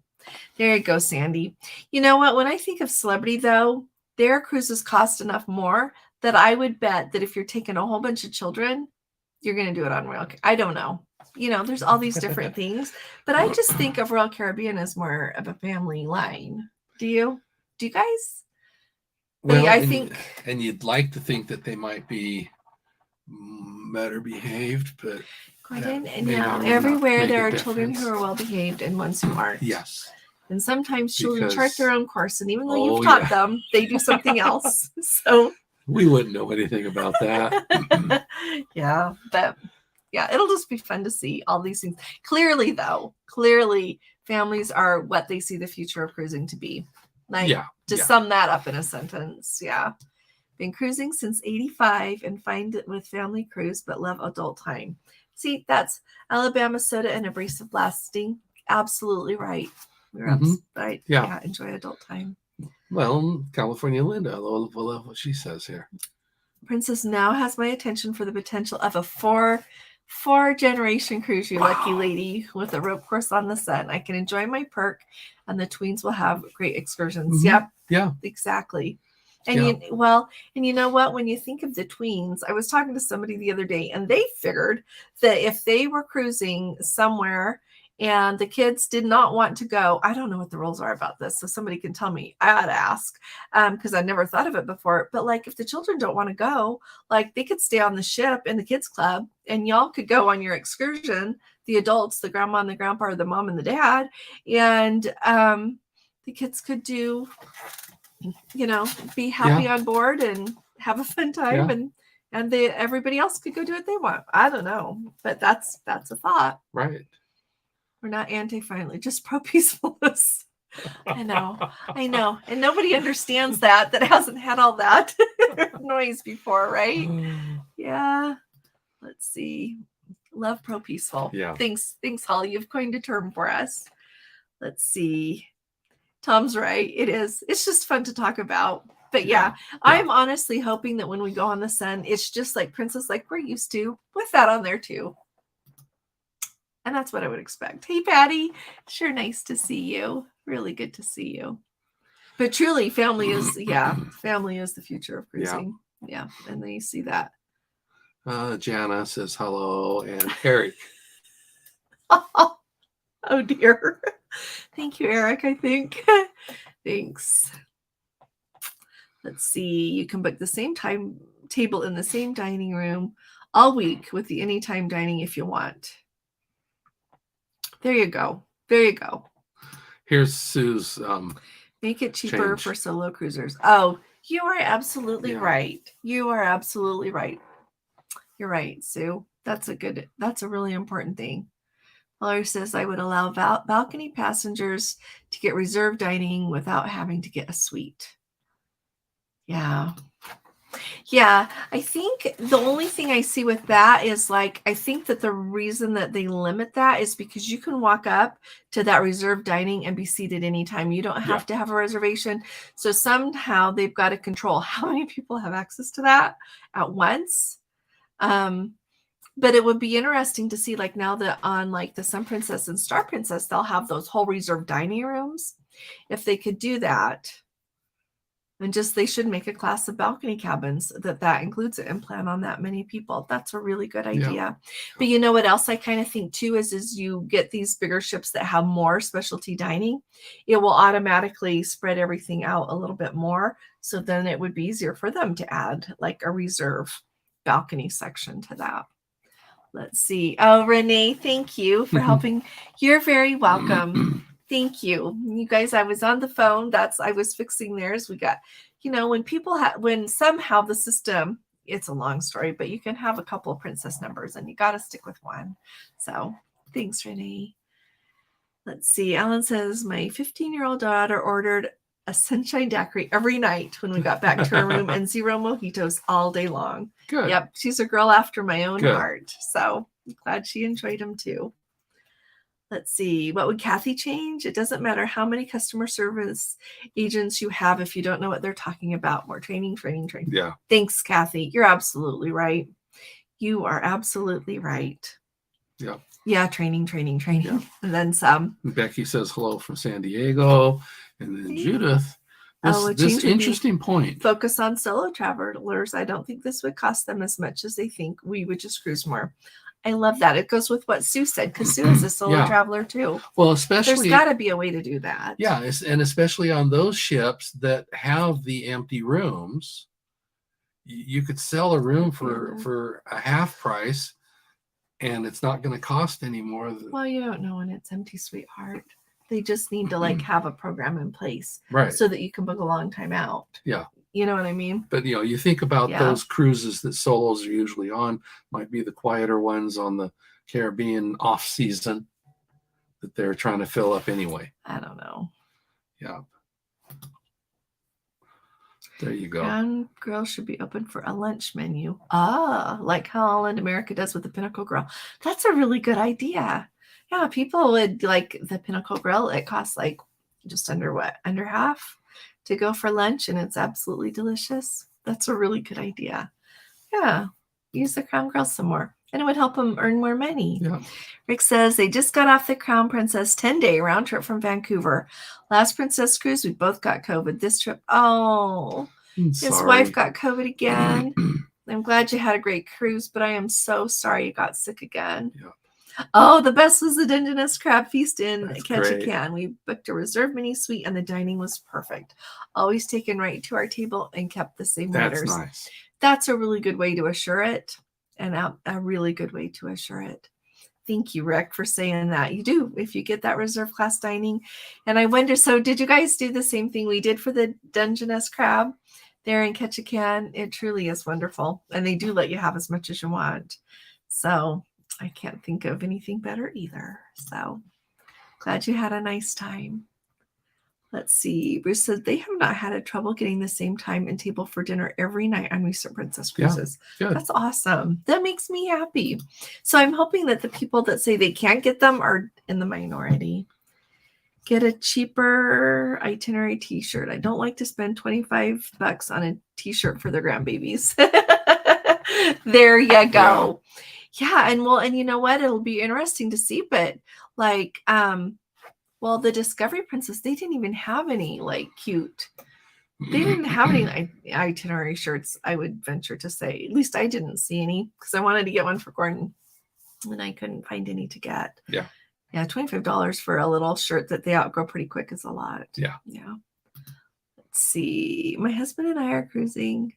There you go, Sandy. You know what? When I think of celebrity, though, their cruises cost enough more that I would bet that if you're taking a whole bunch of children, you're going to do it on Royal. I don't know. You know, there's all these different things. But I just think of Royal Caribbean as more of a family line. Do you? Do you guys? Well, I think, and you'd like to think that they might be better behaved, but everywhere there are children who are well behaved and ones who aren't. Yes. And sometimes children chart their own course, and even though you've taught them, they do something else. So we wouldn't know anything about that. Yeah, but it'll just be fun to see all these things. Clearly, families are what they see the future of cruising to be. Sum that up in a sentence. Yeah. Been cruising since 85 and find it with family cruise, but love adult time. See, that's Alabama soda and abrasive blasting. Absolutely right. We're right. Yeah. Enjoy adult time. Well, California Linda, I love what she says here. Princess now has my attention for the potential of a four generation cruise, you lucky lady, with a rope course on the sun. I can enjoy my perk, and the tweens will have great excursions. Yep. Yeah. Exactly. And you know what? When you think of the tweens, I was talking to somebody the other day, and they figured that if they were cruising somewhere and the kids did not want to go, I don't know what the rules are about this, so somebody can tell me. I ought to ask, because I never thought of it before. But like, if the children don't want to go, like, they could stay on the ship in the kids club, and y'all could go on your excursion. The adults, the grandma and the grandpa, or the mom and the dad, and the kids could do, be happy on board and have a fun time, and everybody else could go do what they want. I don't know, but that's a thought. Right. We're not anti-friendly, just pro-peacefulness. I know. And nobody understands that hasn't had all that noise before, right? Yeah. Let's see. Love pro-peaceful. Yeah. Thanks, Holly. You've coined a term for us. Let's see. Tom's right. It is. It's just fun to talk about. But I'm honestly hoping that when we go on the sun, it's just like Princess, like we're used to, with that on there too. And that's what I would expect. Hey, Patty. Sure nice to see you. Really good to see you. But truly, family is the future of cruising. Yeah. And then you see that. Jana says hello, and Eric. Oh, dear. Thank you, Eric, I think. Thanks. Let's see. You can book the same time table in the same dining room all week with the anytime dining if you want. There you go. Here's Sue's make it cheaper for solo cruisers. Oh, you are absolutely right. You are absolutely right. You're right, Sue. That's a really important thing. Lawyer says I would allow balcony passengers to get reserved dining without having to get a suite. Yeah. Yeah, I think the only thing I see with that is like, I think that the reason that they limit that is because you can walk up to that reserved dining and be seated anytime. You don't have to have a reservation. So somehow they've got to control how many people have access to that at once. But it would be interesting to see, like, now that on like the Sun Princess and Star Princess, they'll have those whole reserved dining rooms. If they could do that. And just they should make a class of balcony cabins that includes it and plan on that many people. That's a really good idea. Yeah. But you know what else I kind of think too is you get these bigger ships that have more specialty dining. It will automatically spread everything out a little bit more. So then it would be easier for them to add like a reserve balcony section to that. Let's see. Oh, Renee, thank you for helping. You're very welcome. Thank you. You guys, I was on the phone. I was fixing theirs. We got, when somehow the system, it's a long story, but you can have a couple of princess numbers and you got to stick with one. So thanks, Renee. Let's see. Alan says, my 15-year-old daughter ordered a sunshine daiquiri every night when we got back to her room and 0 mojitos all day long. Good. Yep. She's a girl after my own heart. So I'm glad she enjoyed them too. Let's see. What would Kathy change? It doesn't matter how many customer service agents you have if you don't know what they're talking about. More training. Yeah. Thanks, Kathy. You're absolutely right. You are absolutely right. Yeah. Yeah. Training. Yeah. And then some. Becky says hello from San Diego. And then Judith, this interesting point. Focus on solo travelers. I don't think this would cost them as much as they think. We would just cruise more. I love that. It goes with what Sue said, because Sue is a solo traveler too. Well, especially there's got to be a way to do that. Yeah, and especially on those ships that have the empty rooms, you could sell a room for a half price, and it's not going to cost any more. Well, you don't know when it's empty, sweetheart. They just need to like have a program in place, right? So that you can book a long time out. Yeah. You know what I mean? But, you think about those cruises that solos are usually on, might be the quieter ones on the Caribbean off season that they're trying to fill up anyway. I don't know. Yeah. There you go. Crown Grill should be open for a lunch menu. Like how Holland America does with the Pinnacle Grill. That's a really good idea. Yeah, people would like the Pinnacle Grill. It costs like just under half to go for lunch, and it's absolutely delicious. That's a really good idea. Yeah, use the Crown Grill some more, and it would help them earn more money. Yeah. Rick says they just got off the Crown Princess 10-day round trip from Vancouver. Last Princess cruise, we both got COVID. This trip, his wife got COVID again. I'm glad you had a great cruise, but I am so sorry you got sick again. Yeah. Oh, the best was the Dungeness Crab Feast in Ketchikan. We booked a reserved mini suite, and the dining was perfect. Always taken right to our table and kept the same waiters. That's nice. That's a really good way to assure it, and a really good way to assure it. Thank you, Rick, for saying that. You do, if you get that reserve class dining. And I wonder, so did you guys do the same thing we did for the Dungeness Crab there in Ketchikan? It truly is wonderful, and they do let you have as much as you want. So I can't think of anything better either. So glad you had a nice time. Let's see. Bruce said they have not had a trouble getting the same time and table for dinner every night on recent Princess cruises. Yeah, that's awesome. That makes me happy. So I'm hoping that the people that say they can't get them are in the minority. Get a cheaper itinerary t-shirt. I don't like to spend $25 on a t-shirt for their grandbabies. There you go. Yeah, and you know what? It'll be interesting to see, but like, the Discovery Princess, they didn't even have any like cute. They didn't have any itinerary shirts, I would venture to say. At least I didn't see any, because I wanted to get one for Gordon, and I couldn't find any to get. Yeah. Yeah, $25 for a little shirt that they outgrow pretty quick is a lot. Yeah. Yeah. Let's see. My husband and I are cruising.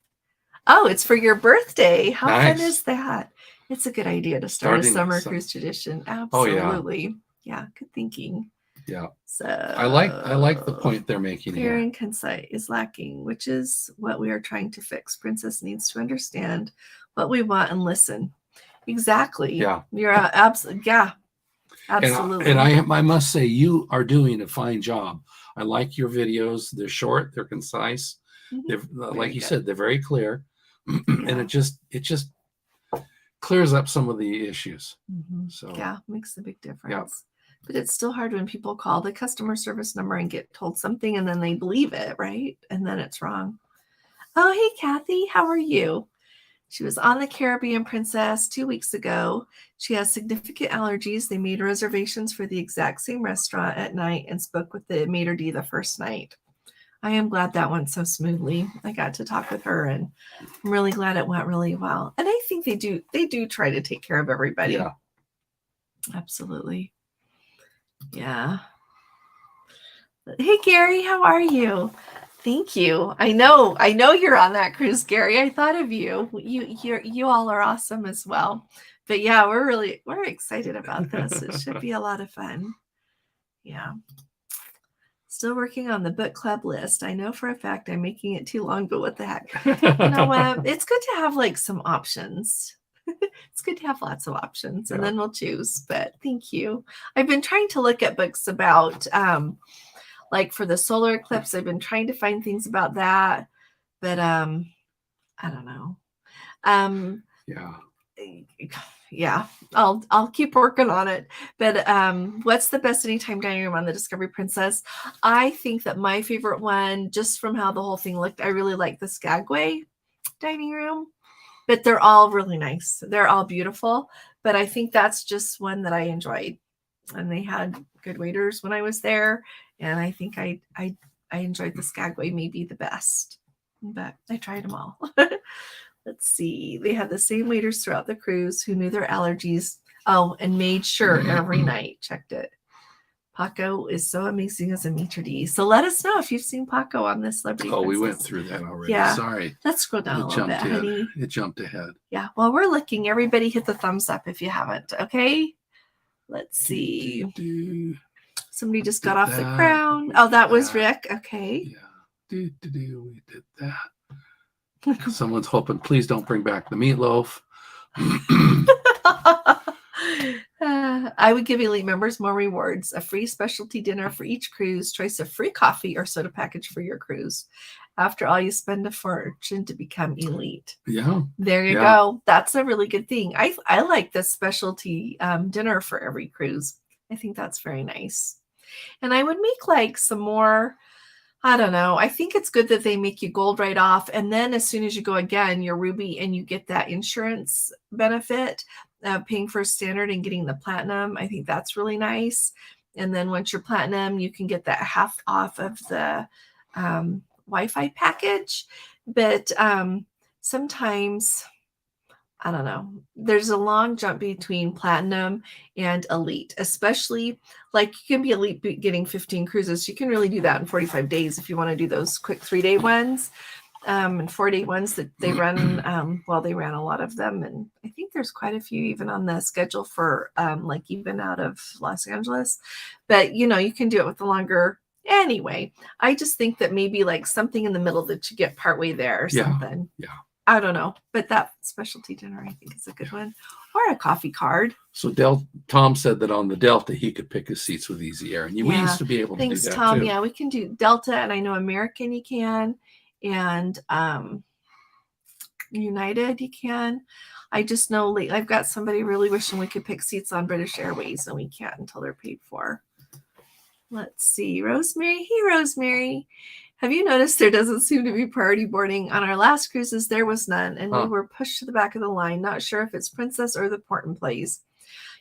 Oh, it's for your birthday. How fun is that? It's a good idea to start a summer cruise tradition. Absolutely. Oh, yeah, good thinking. Yeah. So I like the point they're making clear here. and concise is lacking, which is what we are trying to fix. Princess needs to understand what we want and listen. Exactly. Yeah. You're absolutely. Yeah. Absolutely. And I must say, you are doing a fine job. I like your videos. They're short, they're concise. Mm-hmm. Like you said, they're very clear. And it just clears up some of the issues. So yeah, makes a big difference. But it's still hard when people call the customer service number and get told something and then they believe it, right? And then it's wrong. Oh, hey, Kathy, how are you? She was on the Caribbean Princess 2 weeks ago. She has significant allergies. They made reservations for the exact same restaurant at night and spoke with the maitre d' the first night. I am glad that went so smoothly. I got to talk with her, and I'm really glad it went really well. And I think they do try to take care of everybody. Yeah. Absolutely. Yeah. Hey, Gary, how are you? Thank you. I know you're on that cruise, Gary. I thought of you. You all are awesome as well. But yeah, we're excited about this. It should be a lot of fun. Yeah. Still working on the book club list. I know for a fact I'm making it too long, but what the heck? You know what? It's good to have like some options. It's good to have lots of options, and then we'll choose. But thank you. I've been trying to look at books about like for the solar eclipse. I've been trying to find things about that, but I don't know. Yeah, I'll keep working on it. But what's the best anytime dining room on the Discovery Princess? I think that my favorite one, just from how the whole thing looked, I really like the Skagway dining room. But they're all really nice. They're all beautiful. But I think that's just one that I enjoyed. And they had good waiters when I was there. And I think I enjoyed the Skagway maybe the best. But I tried them all. Let's see. They had the same waiters throughout the cruise who knew their allergies. Oh, and made sure every night. Checked it. Paco is so amazing as a maitre d'. So let us know if you've seen Paco on this Celebrity Princess. We went through that already. Yeah. Sorry. Let's scroll down a little bit, honey. It jumped ahead. Yeah. While we're looking, everybody hit the thumbs up if you haven't. Okay. Let's see. Somebody just got off the crown. Oh, that was Rick. Okay. Yeah. We did that. Someone's hoping, please don't bring back the meatloaf. I would give elite members more rewards, a free specialty dinner for each cruise, choice of free coffee or soda package for your cruise. After all, you spend a fortune to become elite. Yeah. There you go. That's a really good thing. I like this specialty dinner for every cruise. I think that's very nice. And I would make like some more, I don't know. I think it's good that they make you gold right off. And then as soon as you go again, you're ruby and you get that insurance benefit of paying for standard and getting the platinum. I think that's really nice. And then once you're platinum, you can get that half off of the Wi-Fi package. But sometimes, I don't know, there's a long jump between platinum and elite, especially like you can be elite getting 15 cruises. You can really do that in 45 days if you want to do those quick 3-day ones and 4-day ones that they run. They ran a lot of them. And I think there's quite a few even on the schedule for like even out of Los Angeles. But, you know, you can do it with the longer. Anyway, I just think that maybe like something in the middle that you get partway there or something. Yeah. I don't know, but that specialty dinner I think is a good one, or a coffee card. So Tom said that on the Delta he could pick his seats with Easy Air, and we used to be able to do that. Thanks, Tom. Too. Yeah, we can do Delta, and I know American you can, and United you can. I just know I've got somebody really wishing we could pick seats on British Airways, and we can't until they're paid for. Let's see, Rosemary. Hey, Rosemary. Have you noticed there doesn't seem to be priority boarding? On our last cruises, there was none, and we were pushed to the back of the line. Not sure if it's Princess or the port and plays.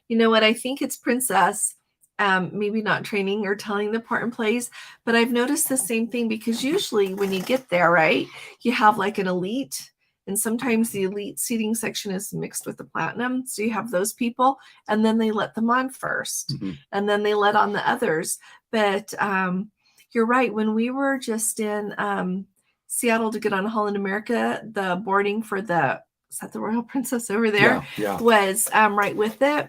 You know what? I think it's Princess. Maybe not training or telling the port and plays, but I've noticed the same thing because usually when you get there, right, you have like an elite, and sometimes the elite seating section is mixed with the platinum. So you have those people, and then they let them on first, and then they let on the others. But you're right. When we were just in Seattle to get on Holland America, the boarding for is that the Royal Princess over there? Was right with it.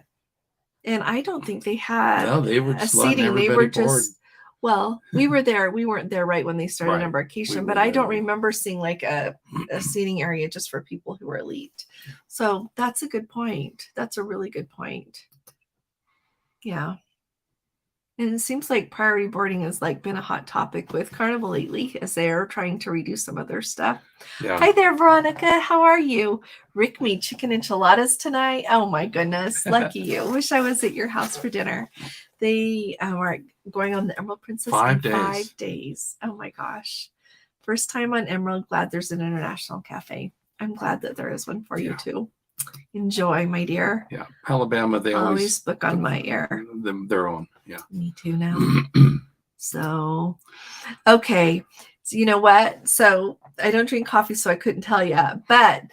And I don't think they had they were just a seating. They were just, board. We were there. We weren't there right when they started embarkation, but I don't remember seeing like a seating area just for people who were elite. So that's a good point. That's a really good point. Yeah. And it seems like priority boarding has like been a hot topic with Carnival lately as they're trying to reduce some of their stuff. Yeah. Hi there, Veronica. How are you? Rick made chicken enchiladas tonight. Oh my goodness. Lucky you. Wish I was at your house for dinner. They are going on the Emerald Princess 5 in days. 5 days. Oh my gosh. First time on Emerald. Glad there's an international cafe. I'm glad that there is one for you too. Enjoy, my dear. Yeah. Alabama, they always book on my air. Their own. Yeah. Me too now. So, okay. So you know what? So I don't drink coffee, so I couldn't tell you. But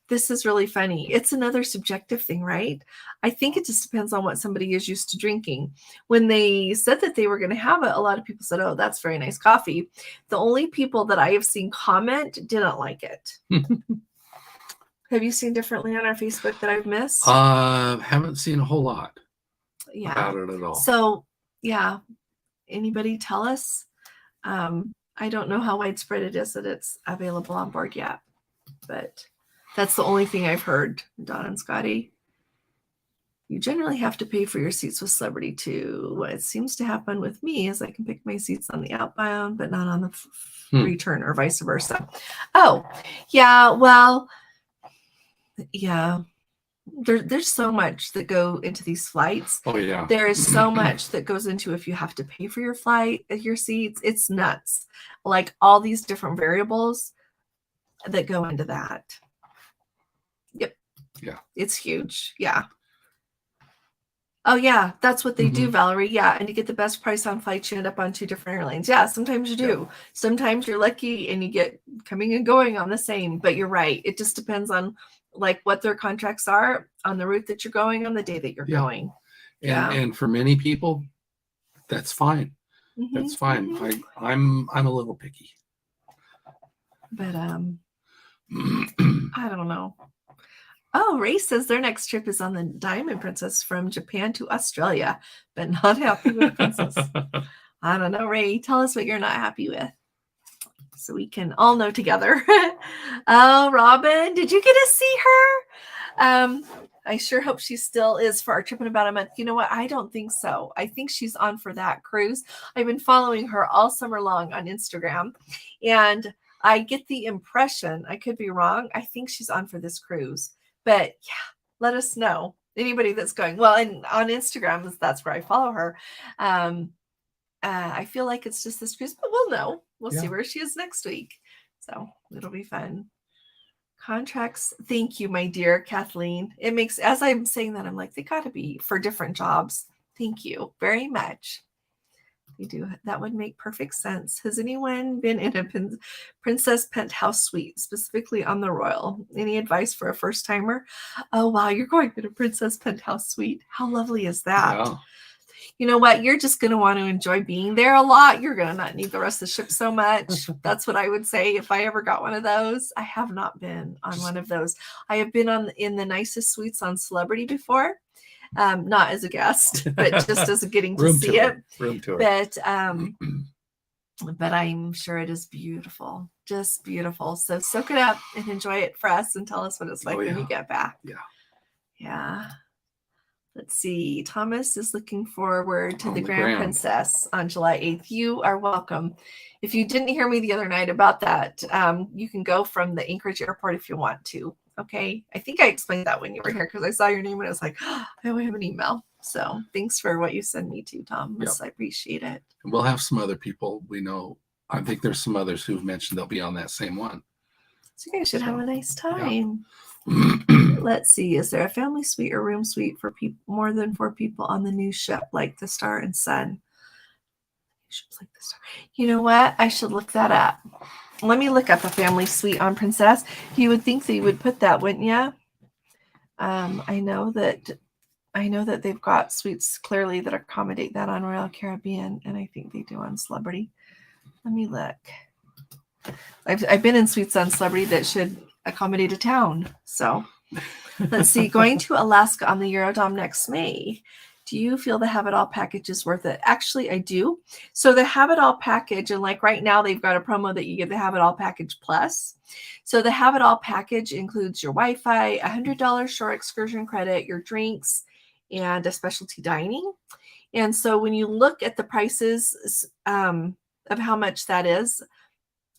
this is really funny. It's another subjective thing, right? I think it just depends on what somebody is used to drinking. When they said that they were going to have it, a lot of people said, "Oh, that's very nice coffee." The only people that I have seen comment didn't like it. Have you seen differently on our Facebook that I've missed? Haven't seen a whole lot about it at all. So, yeah. Anybody tell us? I don't know how widespread it is that it's available on board yet, but that's the only thing I've heard. Don and Scotty, you generally have to pay for your seats with Celebrity too. What it seems to happen with me is I can pick my seats on the outbound, but not on the return, or vice versa. Oh, yeah. Well, yeah. There's so much that go into these flights. Oh yeah. There is so much that goes into if you have to pay for your flight, your seats. It's nuts. Like all these different variables that go into that. Yep. Yeah. It's huge. Yeah. Oh yeah, that's what they do, Valerie. Yeah, and you get the best price on flights. You end up on 2 different airlines. Yeah, sometimes you do. Yeah. Sometimes you're lucky and you get coming and going on the same. But you're right. It just depends on like what their contracts are on the route that you're going on the day that you're going. And for many people, that's fine. That's fine. I'm a little picky. But I don't know. Oh, Ray says their next trip is on the Diamond Princess from Japan to Australia, but not happy with Princess. I don't know, Ray. Tell us what you're not happy with, so we can all know together. Oh, Robin, did you get to see her? I sure hope she still is for our trip in about a month. You know what? I don't think so. I think she's on for that cruise. I've been following her all summer long on Instagram, and I get the impression, I could be wrong, I think she's on for this cruise. But yeah, let us know. Anybody that's going. Well, and on Instagram, that's where I follow her. I feel like it's just this cruise, but we'll know. We'll see where she is next week. So it'll be fun. Contracts. Thank you, my dear Kathleen. It makes, as I'm saying that, I'm like, they got to be for different jobs. Thank you very much. They do. That would make perfect sense. Has anyone been in a Princess Penthouse suite, specifically on the Royal? Any advice for a first timer? Oh, wow. You're going to a Princess Penthouse suite. How lovely is that? Yeah. You know what? You're just going to want to enjoy being there a lot. You're going to not need the rest of the ship so much. That's what I would say if I ever got one of those. I have not been on one of those. I have been in the nicest suites on Celebrity before. Not as a guest, but just as getting to see it. Room tour. But I'm sure it is beautiful, just beautiful. So soak it up and enjoy it for us, and tell us what it's like when you get back. Yeah. Let's see. Thomas is looking forward to the Grand Princess on July 8th. You are welcome. If you didn't hear me the other night about that, you can go from the Anchorage airport if you want to. Okay. I think I explained that when you were here because I saw your name and I was like, oh, I don't have an email. So thanks for what you send me to, Thomas. I appreciate it. And we'll have some other people we know. I think there's some others who've mentioned they'll be on that same one. So you guys should have a nice time. Let's see. Is there a family suite or room suite for more than 4 people on the new ship, like the Star and Sun? Ships like the Star. You know what? I should look that up. Let me look up a family suite on Princess. You would think that you would put that, wouldn't you? I know that they've got suites clearly that accommodate that on Royal Caribbean, and I think they do on Celebrity. Let me look. I've been in suites on Celebrity that should accommodate a town. So let's see. Going to Alaska on the Eurodom next May. Do you feel the Have It All package is worth it? Actually, I do. So the Have It All package, and like right now, they've got a promo that you get the Have It All package plus. So the Have It All package includes your Wi-Fi, $100 shore excursion credit, your drinks, and a specialty dining. And so when you look at the prices of how much that is,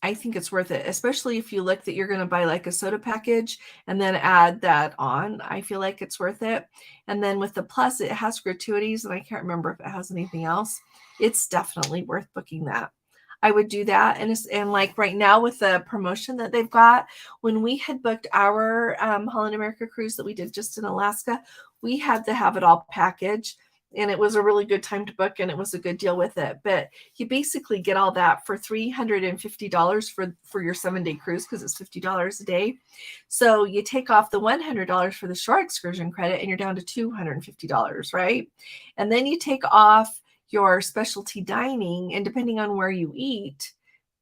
I think it's worth it, especially if you look that you're going to buy like a soda package and then add that on. I feel like it's worth it. And then with the plus, it has gratuities, and I can't remember if it has anything else. It's definitely worth booking that. I would do that. And like right now with the promotion that they've got, when we had booked our Holland America cruise that we did just in Alaska, we had to have it all packaged. And it was a really good time to book, and it was a good deal with it. But you basically get all that for $350 for your 7-day cruise, because it's $50 a day. So you take off the $100 for the shore excursion credit, and you're down to $250, right? And then you take off your specialty dining, and depending on where you eat,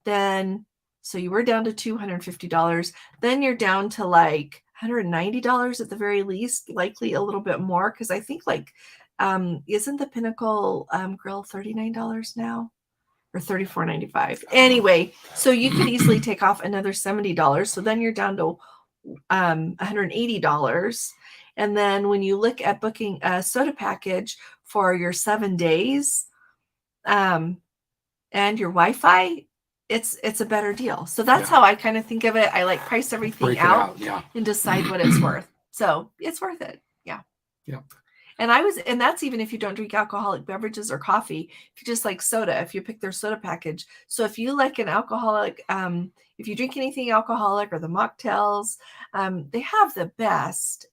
then so you were down to $250. Then you're down to like $190 at the very least, likely a little bit more, because I think like isn't the Pinnacle grill $39 now, or $34.95? Anyway, so you could easily take off another $70. So then you're down to $180. And then when you look at booking a soda package for your 7 days and your Wi-Fi, it's a better deal. So that's how I kind of think of it. I like price everything out and decide what it's worth. So it's worth it. Yeah. Yeah. And that's even if you don't drink alcoholic beverages or coffee, if you just like soda, if you pick their soda package. So if you like an alcoholic, if you drink anything alcoholic or the mocktails, they have the best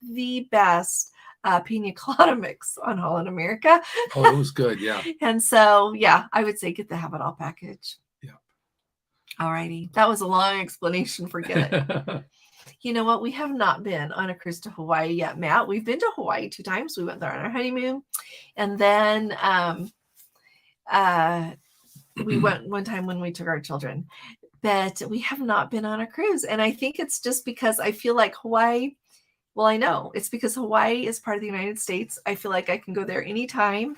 pina colada mix on Holland America. Oh, it was good. Yeah. And so, I would say get the Have It All package. Yeah. All righty. That was a long explanation. Forget it. You know what? We have not been on a cruise to Hawaii yet, Matt. We've been to Hawaii 2 times. We went there on our honeymoon. And then we went one time when we took our children. But we have not been on a cruise. And I think it's just because I feel like Hawaii, well, I know it's because Hawaii is part of the United States. I feel like I can go there anytime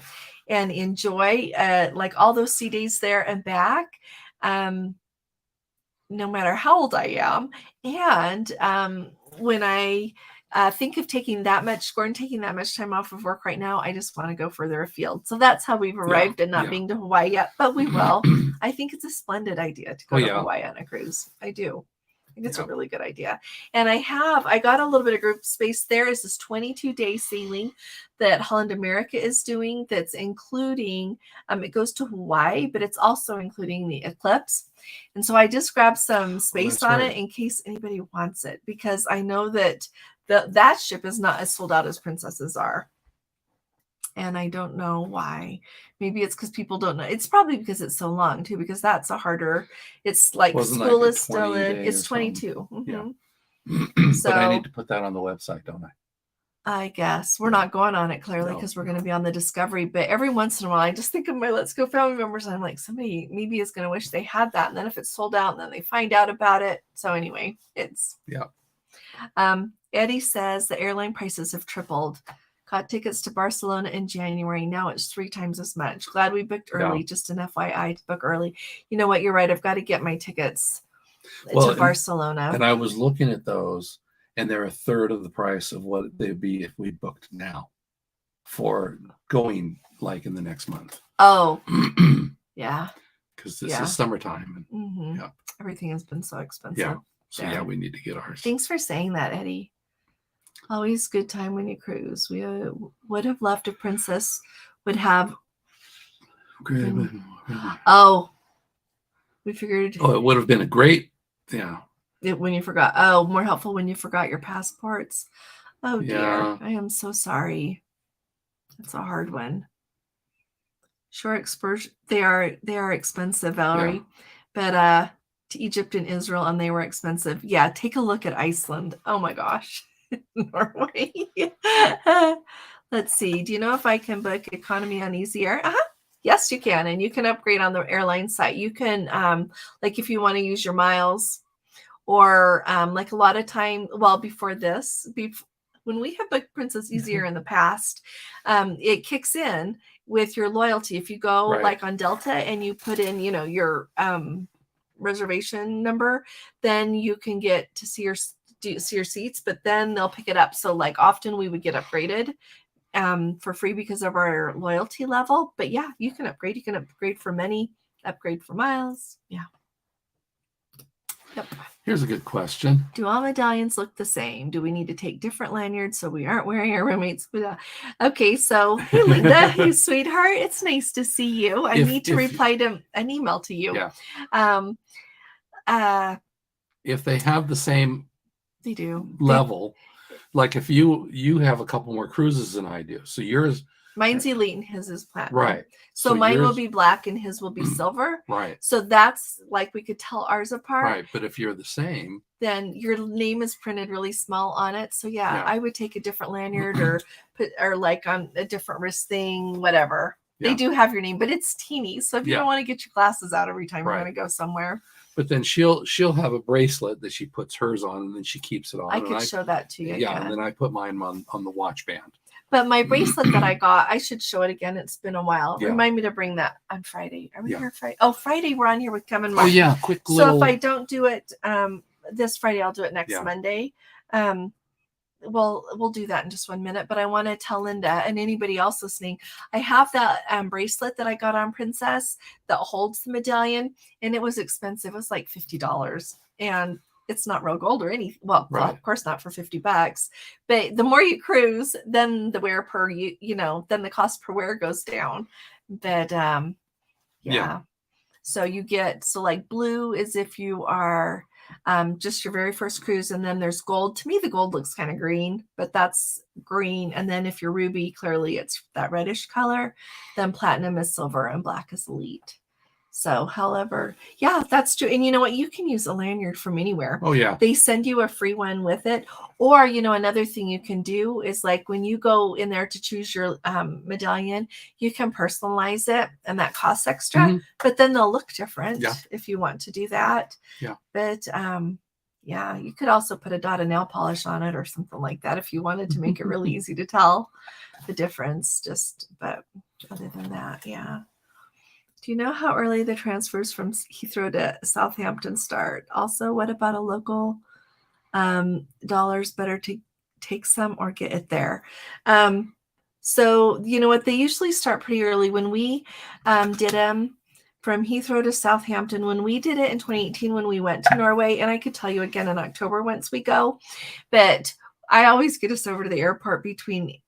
and enjoy like all those sea days there and back. No matter how old I am. And when I think of taking that much time off of work right now, I just want to go further afield. So that's how we've arrived at not being to Hawaii yet, but we will. I think it's a splendid idea to go to Hawaii on a cruise. I do. I think it's a really good idea. And I got a little bit of group space. There is this 22-day sailing that Holland America is doing that's including, it goes to Hawaii, but it's also including the eclipse. And so I just grabbed some space on it in case anybody wants it, because I know that that ship is not as sold out as Princesses are. And I don't know why. Maybe it's because people don't know. It's probably because it's so long too, because that's a harder, it's like school is still in, it's 22. Mm-hmm. So, but I need to put that on the website, don't I? I guess we're not going on it clearly because we're going to be on the Discovery, but every once in a while I just think of my Let's Go family members and I'm like, somebody maybe is going to wish they had that. And then if it's sold out and then they find out about it. So anyway, it's Eddie says the airline prices have tripled. Got tickets to Barcelona in January. Now it's 3 times as much. Glad we booked early. Just an FYI to book early. You know what? You're right. I've got to get my tickets to Barcelona. And I was looking at those, and they're a third of the price of what they'd be if we booked now for going like in the next month. Oh, yeah. Because this is summertime. And, everything has been so expensive. Yeah. So we need to get ours. Thanks for saying that, Eddie. Always good time when you cruise. We would have loved if Princess would have. We figured. Oh, it would have been a great. Yeah. When you forgot. Oh, more helpful when you forgot your passports. Oh dear. I am so sorry. It's a hard one. Shore excursion. They are expensive, Valerie. But to Egypt and Israel, and they were expensive. Yeah, take a look at Iceland. Oh my gosh. Norway. Let's see. Do you know if I can book economy on Easy Air? Yes, you can. And you can upgrade on the airline site. You can, like if you want to use your miles, or like a lot of time, before this, when we have booked Princess Easy Air in the past, it kicks in with your loyalty. If you go like on Delta and you put in, your reservation number, then you can get to see your seats, but then they'll pick it up. So like often we would get upgraded for free because of our loyalty level. But yeah, you can upgrade. You can upgrade for money, upgrade for miles. Yeah. Yep. Here's a good question. Do all medallions look the same? Do we need to take different lanyards so we aren't wearing our roommates? Okay, so hey, Linda, you sweetheart, it's nice to see you. I need to reply to an email to you. Yeah. If they have the same they do level, like if you have a couple more cruises than I do, so yours. Mine's elite and his is platinum. Right. So mine will be black and his will be silver. Right. So that's like we could tell ours apart. Right. But if you're the same, then your name is printed really small on it. So yeah. I would take a different lanyard or like on a different wrist thing, whatever. Yeah. They do have your name, but it's teeny. So if you don't want to get your glasses out every time you're going to go somewhere. But then she'll have a bracelet that she puts hers on and then she keeps it on. I could show that to you. Yeah. And then I put mine on the watch band. But my bracelet that I got, I should show it again. It's been a while. Yeah. Remind me to bring that on Friday. Are we here Friday? Oh, Friday we're on here with Kevin Mark. Oh yeah, quick little. So if I don't do it this Friday, I'll do it next Monday. We'll do that in just 1 minute. But I want to tell Linda and anybody else listening, I have that bracelet that I got on Princess that holds the medallion, and it was expensive. It was like $50, and it's not real gold or anything. Well, of course not for $50, but the more you cruise, then the wear per then the cost per wear goes down. But so you get, like blue is if you are just your very first cruise, and then there's gold. To me, the gold looks kind of green, but that's green. And then if you're ruby, clearly it's that reddish color. Then platinum is silver and black is elite. So, however, yeah, that's true. And you know what? You can use a lanyard from anywhere. Oh, yeah. They send you a free one with it. Or, another thing you can do is like when you go in there to choose your medallion, you can personalize it, and that costs extra. Mm-hmm. But then they'll look different if you want to do that. Yeah. But, you could also put a dot of nail polish on it or something like that if you wanted to make it really easy to tell the difference. But other than that, yeah. Do you know how early the transfers from Heathrow to Southampton start? Also, what about a local dollars? Better to take some or get it there. So you know what? They usually start pretty early. When we did them from Heathrow to Southampton, when we did it in 2018, when we went to Norway, and I could tell you again in October once we go, but I always get us over to the airport between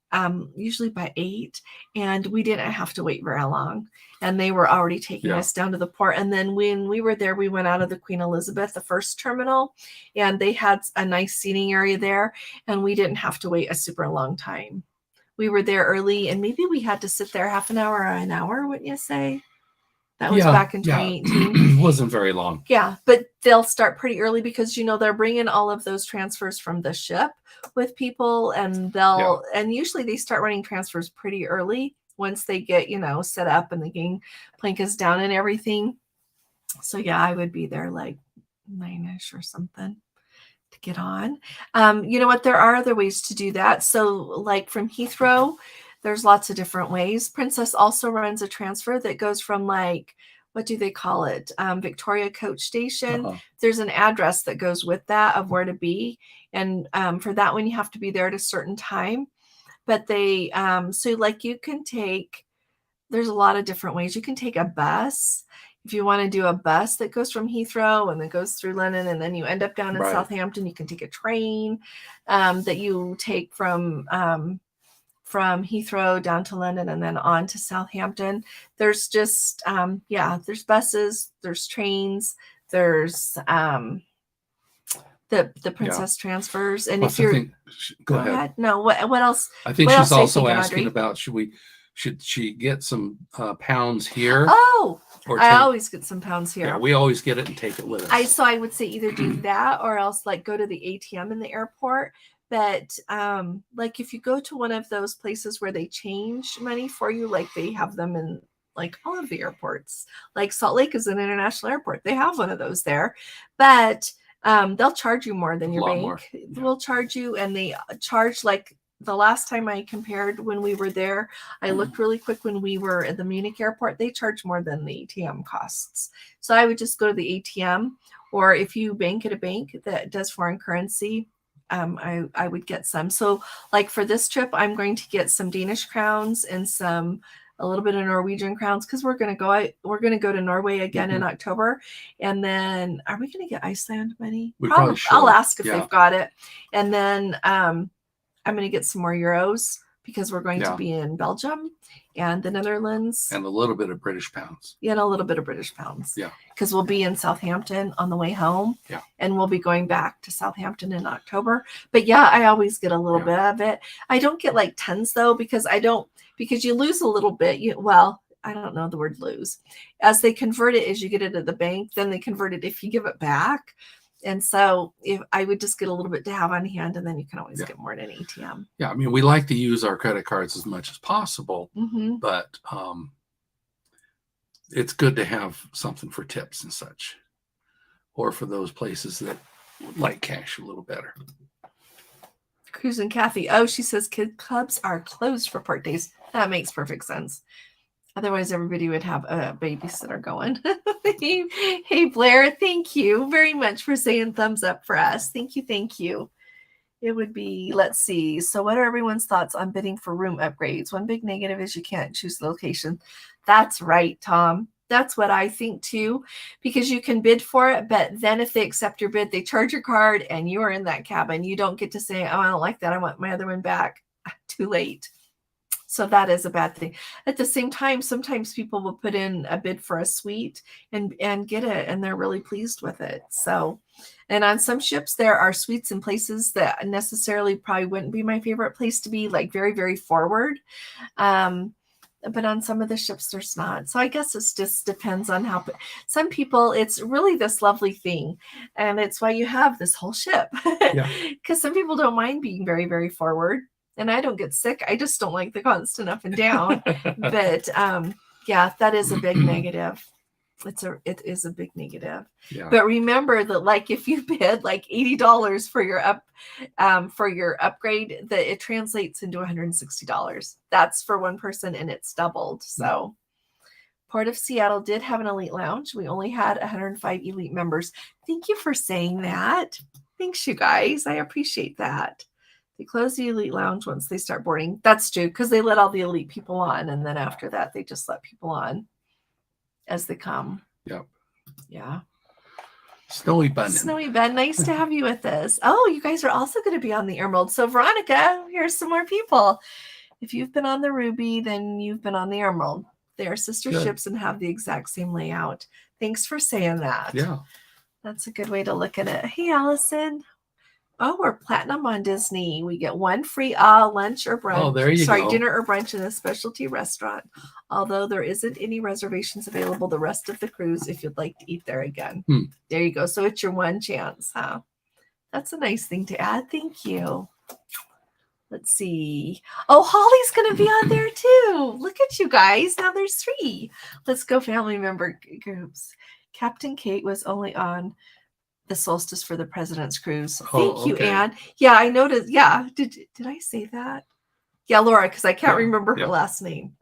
usually by 8, and we didn't have to wait very long. And they were already taking us down to the port. And then when we were there, we went out of the Queen Elizabeth, the first terminal, and they had a nice seating area there. And we didn't have to wait a super long time. We were there early, and maybe we had to sit there half an hour or an hour, wouldn't you say? That was back in 2018. It wasn't very long. Yeah, but they'll start pretty early because, they're bringing all of those transfers from the ship with people, and and usually they start running transfers pretty early once they get, set up and the gangplank is down and everything. So yeah, I would be there like 9ish or something to get on. You know what? There are other ways to do that. So like from Heathrow, there's lots of different ways. Princess also runs a transfer that goes from like, what do they call it? Victoria Coach Station. Uh-huh. There's an address that goes with that of where to be. And for that one, you have to be there at a certain time. But they, so like you can take, there's a lot of different ways. You can take a bus. If you want to do a bus that goes from Heathrow and then goes through London and then you end up down in Southampton, you can take a train that you take from Heathrow down to London and then on to Southampton. There's just, there's buses, there's trains, there's the Princess transfers. And plus, if you're, go ahead. No, what else? I think she's also asking about, should she get some pounds here? Oh, I always get some pounds here. Yeah, we always get it and take it with us. So I would say either do that or else like go to the ATM in the airport. But like if you go to one of those places where they change money for you, like they have them in like all of the airports, like Salt Lake is an international airport. They have one of those there, but they'll charge you more than your bank will charge you. And they charge like the last time I compared when we were there, I looked really quick when we were at the Munich airport, they charge more than the ATM costs. So I would just go to the ATM, or if you bank at a bank that does foreign currency, I would get some. So like for this trip, I'm going to get some Danish crowns and a little bit of Norwegian crowns because we're gonna go to Norway again in October. And then are we gonna get Iceland money? We probably should. I'll ask if they've got it. And then I'm gonna get some more euros because we're going to be in Belgium and the Netherlands. And a little bit of British pounds. Yeah, and a little bit of British pounds. Yeah. Because we'll be in Southampton on the way home. Yeah. And we'll be going back to Southampton in October. But yeah, I always get a little bit of it. I don't get like tons though, because you lose a little bit. I don't know the word lose. As they convert it, as you get it at the bank, then they convert it if you give it back. And so if I would just get a little bit to have on hand, and then you can always get more at an ATM. Yeah. I mean, we like to use our credit cards as much as possible, but it's good to have something for tips and such, or for those places that like cash a little better. Cruz and Kathy. Oh, she says kid clubs are closed for park days. That makes perfect sense. Otherwise, everybody would have a babysitter going. Hey, Blair, thank you very much for saying thumbs up for us. Thank you. Thank you. It would be, let's see. So what are everyone's thoughts on bidding for room upgrades? One big negative is you can't choose the location. That's right, Tom. That's what I think too, because you can bid for it, but then if they accept your bid, they charge your card and you are in that cabin. You don't get to say, oh, I don't like that. I want my other one back. Too late. So that is a bad thing. At the same time, sometimes people will put in a bid for a suite and get it, and they're really pleased with it. So, and on some ships, there are suites in places that necessarily probably wouldn't be my favorite place to be, like very, very forward. But on some of the ships, there's not. So I guess it just depends on how some people, it's really this lovely thing. And it's why you have this whole ship. Because some people don't mind being very, very forward. And I don't get sick. I just don't like the constant up and down. But yeah, that is a big negative. It is a big negative. Yeah. But remember that, like, if you bid like $80 for your upgrade, that it translates into $160. That's for one person, and it's doubled. So Port of Seattle did have an elite lounge. We only had 105 elite members. Thank you for saying that. Thanks, you guys. I appreciate that. They close the elite lounge once they start boarding. That's true, because they let all the elite people on, and then after that, they just let people on as they come. Yep. Yeah. Snowy Ben. Snowy Ben, nice to have you with us. Oh, you guys are also going to be on the Emerald. So Veronica, here's some more people. If you've been on the Ruby, then you've been on the Emerald. They are sister ships and have the exact same layout. Thanks for saying that. Yeah. That's a good way to look at it. Hey, Allison. Oh, we're platinum on Disney. We get one free lunch or brunch. Oh, there you go. Dinner or brunch in a specialty restaurant. Although there isn't any reservations available the rest of the cruise if you'd like to eat there again. There you go. So it's your one chance, huh? That's a nice thing to add. Thank you. Let's see. Oh, Holly's going to be on there too. Look at you guys. Now there's 3. Let's go family member groups. Captain Kate was only on the Solstice for the President's Cruise. Thank you, Anne. Yeah, I noticed. Yeah. Did I say that? Yeah, Laura, because I can't remember her last name.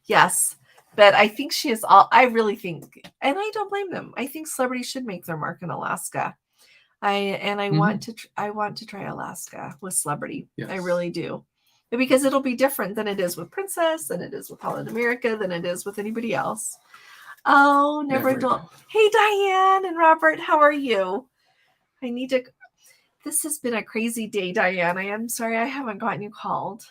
Yes. But I think she is I really think, and I don't blame them. I think celebrities should make their mark in Alaska. I want to try Alaska with Celebrity. Yes. I really do. Because it'll be different than it is with Princess, than it is with Holland America, than it is with anybody else. Oh, never don't. Hey, Diane and Robert, how are you? This has been a crazy day, Diane. I am sorry I haven't gotten you called.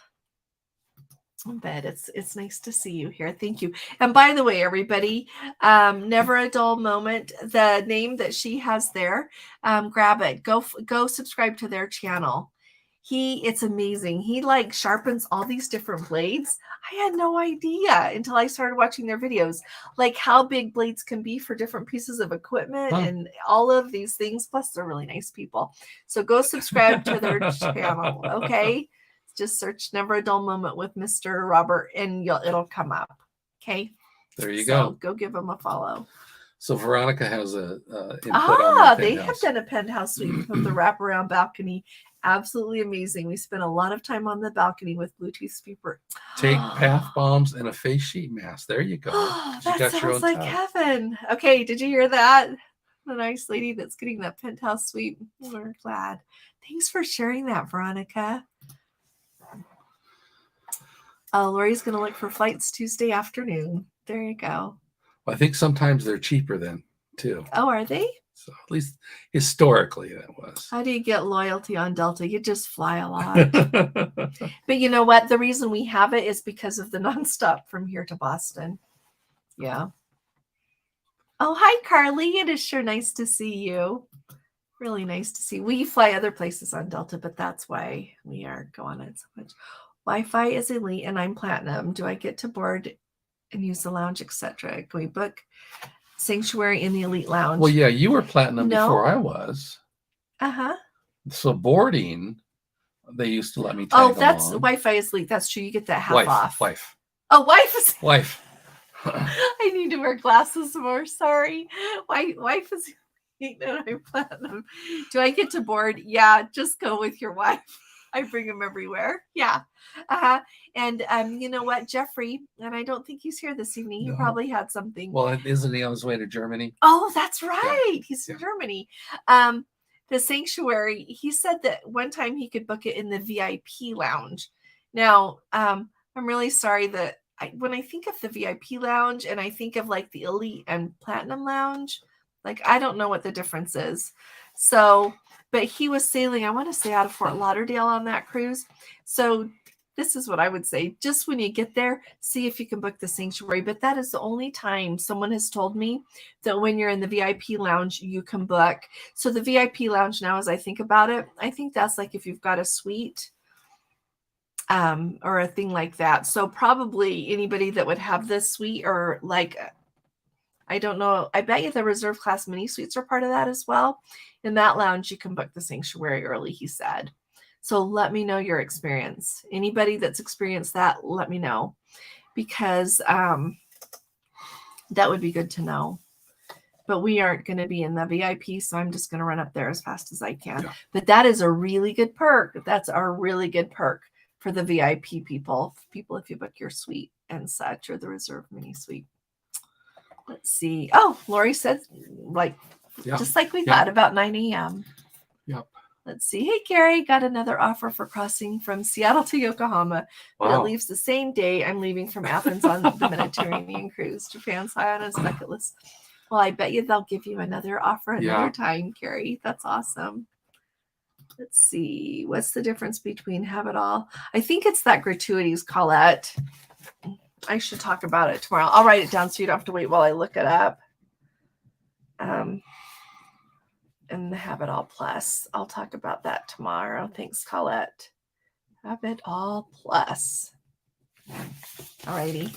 But it's nice to see you here. Thank you. And by the way, everybody, Never a Dull Moment, the name that she has there, grab it. Go subscribe to their channel. It's amazing. He like sharpens all these different blades. I had no idea until I started watching their videos, like how big blades can be for different pieces of equipment and all of these things. Plus, they're really nice people. So go subscribe to their channel. Okay. Just search Never a Dull Moment with Mr. Robert and it'll come up. Okay. There you go. Go give them a follow. So Veronica has a input on the they have done a penthouse suite with the wraparound balcony. Absolutely amazing. We spent a lot of time on the balcony with Bluetooth speaker. Take bath bombs and a face sheet mask. There you go. That sounds like heaven. Okay, did you hear that? a nice lady that's getting that penthouse suite. We're glad. Thanks for sharing that, Veronica. Lori's going to look for flights Tuesday afternoon. There you go. Well, I think sometimes they're cheaper then, too. Oh, are they? So at least historically that was. How do you get loyalty on Delta? You just fly a lot. But you know what? The reason we have it is because of the nonstop from here to Boston. Yeah. Oh, hi, Carly. It is sure nice to see you. Really nice to see. We fly other places on Delta, but that's why we are going on it so much. Wi-Fi is elite and I'm platinum. Do I get to board and use the lounge, etc.? Can we book sanctuary in the elite lounge? Well, yeah, you were platinum before I was. Uh-huh. So boarding, they used to let me tag Oh, that's along. Wi-Fi is elite. That's true. You get that half off. Wife. Oh, wife is Wife. I need to wear glasses more. Sorry. Wife is elite and I'm platinum. Do I get to board? Yeah, just go with your wife. I bring him everywhere. Yeah. And you know what, Jeffrey, and I don't think he's here this evening. He probably had something. Well, isn't he on his way to Germany? Oh, that's right. Yeah. He's in Germany. The sanctuary, he said that one time he could book it in the VIP lounge. Now, I'm really sorry that when I think of the VIP lounge and I think of like the elite and platinum lounge, like I don't know what the difference is. So, but he was sailing, I want to say out of Fort Lauderdale on that cruise. So this is what I would say. Just when you get there, see if you can book the sanctuary. But that is the only time someone has told me that when you're in the VIP lounge, you can book. So the VIP lounge now, as I think about it, I think that's like if you've got a suite or a thing like that. So probably anybody that would have this suite or like, I don't know. I bet you the reserve class mini suites are part of that as well. In that lounge, you can book the sanctuary early, he said. So let me know your experience. Anybody that's experienced that, let me know. Because that would be good to know. But we aren't going to be in the VIP, so I'm just going to run up there as fast as I can. Yeah. But that is a really good perk. That's a really good perk for the VIP people. If you book your suite and such, or the reserve mini suite. Let's see. Oh, Lori said, just like we thought, about 9 a.m. Yep. Let's see. Hey, Gary, got another offer for crossing from Seattle to Yokohama. But it leaves the same day I'm leaving from Athens on the Mediterranean cruise. Japan's high on his bucket list. Well, I bet you they'll give you another offer another time, Gary. That's awesome. Let's see. What's the difference between have it all? I think it's that gratuities, Colette. I should talk about it tomorrow. I'll write it down so you don't have to wait while I look it up. And the Have It All Plus. I'll talk about that tomorrow. Thanks, Colette. Have It All Plus. Alrighty.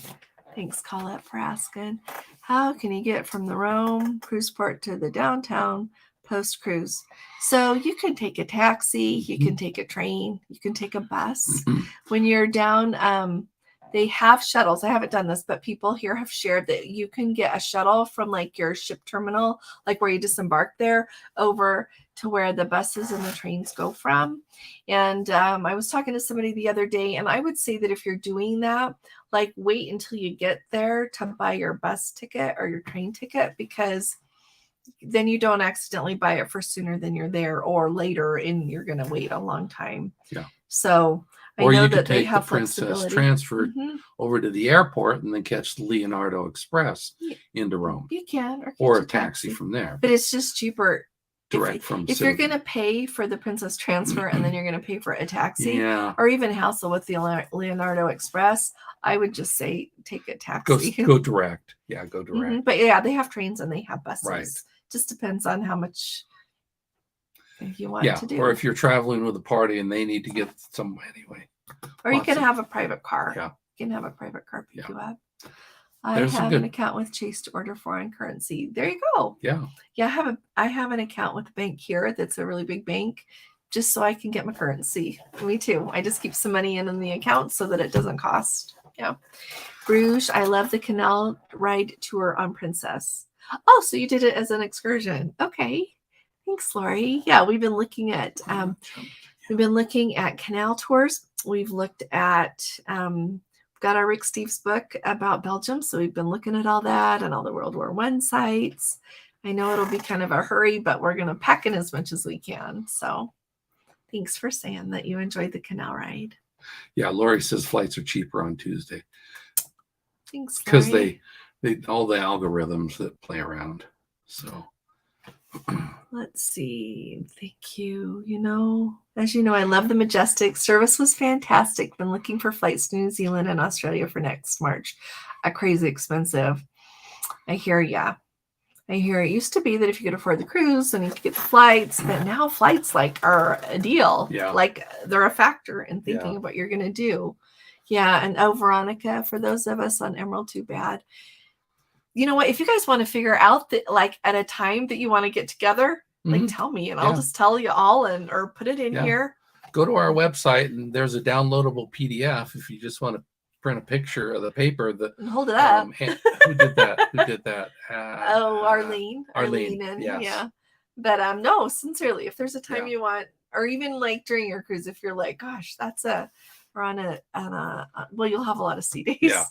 Thanks, Colette, for asking. How can you get from the Rome cruise port to the downtown post-cruise? So you can take a taxi. You can take a train. You can take a bus. When you're down, they have shuttles. I haven't done this, but people here have shared that you can get a shuttle from like your ship terminal, like where you disembark there, over to where the buses and the trains go from. And I was talking to somebody the other day, and I would say that if you're doing that, like wait until you get there to buy your bus ticket or your train ticket, because then you don't accidentally buy it for sooner than you're there or later and you're going to wait a long time. Yeah. So I know that they have the Princess transferred over to the airport and then catch the Leonardo Express into Rome. You can. Or a taxi from there. But it's just cheaper. If you're going to pay for the Princess transfer and then you're going to pay for a taxi or even hassle with the Leonardo Express, I would just say take a taxi. Go direct. Yeah, go direct. But yeah, they have trains and they have buses. Right. Just depends on how much you want to do. Or if you're traveling with a party and they need to get somewhere anyway. Or you can have a private car. Yeah. You can have a private car pick you up. I have an account with Chase to order foreign currency. There you go. Yeah. Yeah, I have an account with a bank here that's a really big bank, just so I can get my currency. Me too. I just keep some money in the account so that it doesn't cost. Yeah. Bruges. I love the canal ride tour on Princess. Oh, so you did it as an excursion. Okay. Thanks, Lori. Yeah, we've been looking at canal tours. We've looked at got our Rick Steves book about Belgium, so we've been looking at all that and all the World War I sites. I know it'll be kind of a hurry, but we're going to pack in as much as we can. So thanks for saying that you enjoyed the canal ride. Yeah, Lori says flights are cheaper on Tuesday. Thanks, because Lori. they all the algorithms that play around. So let's see. Thank you. As you know, I love the Majestic. Service was fantastic. Been looking for flights to New Zealand and Australia for next March. Crazy expensive. I hear ya. I hear it used to be that if you could afford the cruise, then you could get the flights, but now flights are a deal. Yeah. Like they're a factor in thinking of what you're going to do. Yeah. And Veronica, for those of us on Emerald, too bad. You know what? If you guys want to figure out that at a time that you want to get together, tell me and I'll just tell you all or put it in here. Go to our website and there's a downloadable PDF if you just want to print a picture of the paper. And hold it up. Who did that? Who did that? Arlene. Arlene. Yes. Yeah. But no, sincerely, if there's a time you want, or even during your cruise, if you're like, gosh, we're on well, you'll have a lot of sea days. Yeah.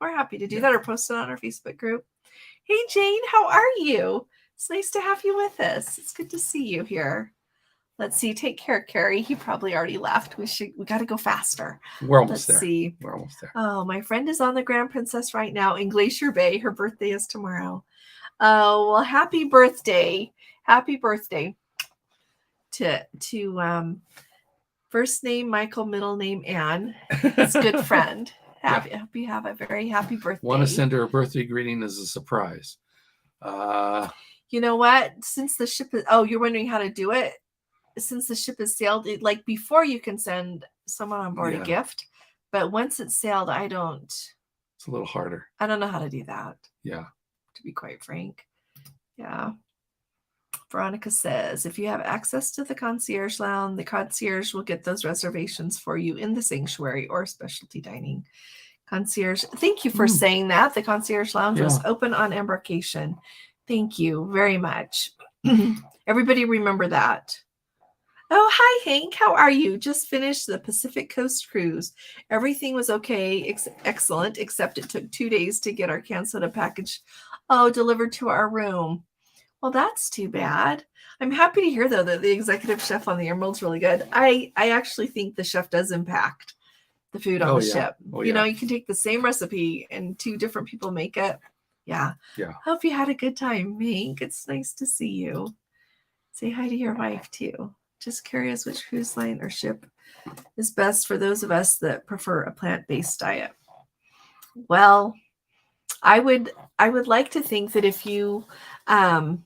We're happy to do that or post it on our Facebook group. Hey, Jane, how are you? It's nice to have you with us. It's good to see you here. Let's see. Take care, Carrie. He probably already left. We got to go faster. We're almost there. Let's see. We're almost there. Oh, my friend is on the Grand Princess right now in Glacier Bay. Her birthday is tomorrow. Oh, well, happy birthday. Happy birthday to first name Michael, middle name Anne. His good friend. Hope you have a very happy birthday. Want to send her a birthday greeting as a surprise. You know what? Since the ship is, you're wondering how to do it? Since the ship has sailed, before you can send someone on board a gift, but once it's sailed, it's a little harder. I don't know how to do that. Yeah. To be quite frank. Yeah. Veronica says, if you have access to the concierge lounge, the concierge will get those reservations for you in the sanctuary or specialty dining. Concierge, thank you for saying that. The concierge lounge was open on embarkation. Thank you very much. Everybody remember that. Oh, hi, Hank. How are you? Just finished the Pacific Coast cruise. Everything was okay, excellent, except it took 2 days to get our canned soda package delivered to our room. Well, that's too bad. I'm happy to hear, though, that the executive chef on the Emerald's really good. I actually think the chef does impact the food on the ship. You can take the same recipe and 2 different people make it. Yeah. Hope you had a good time, Hank. It's nice to see you. Say hi to your wife, too. Just curious which cruise line or ship is best for those of us that prefer a plant-based diet. Well, I would like to think that if you tell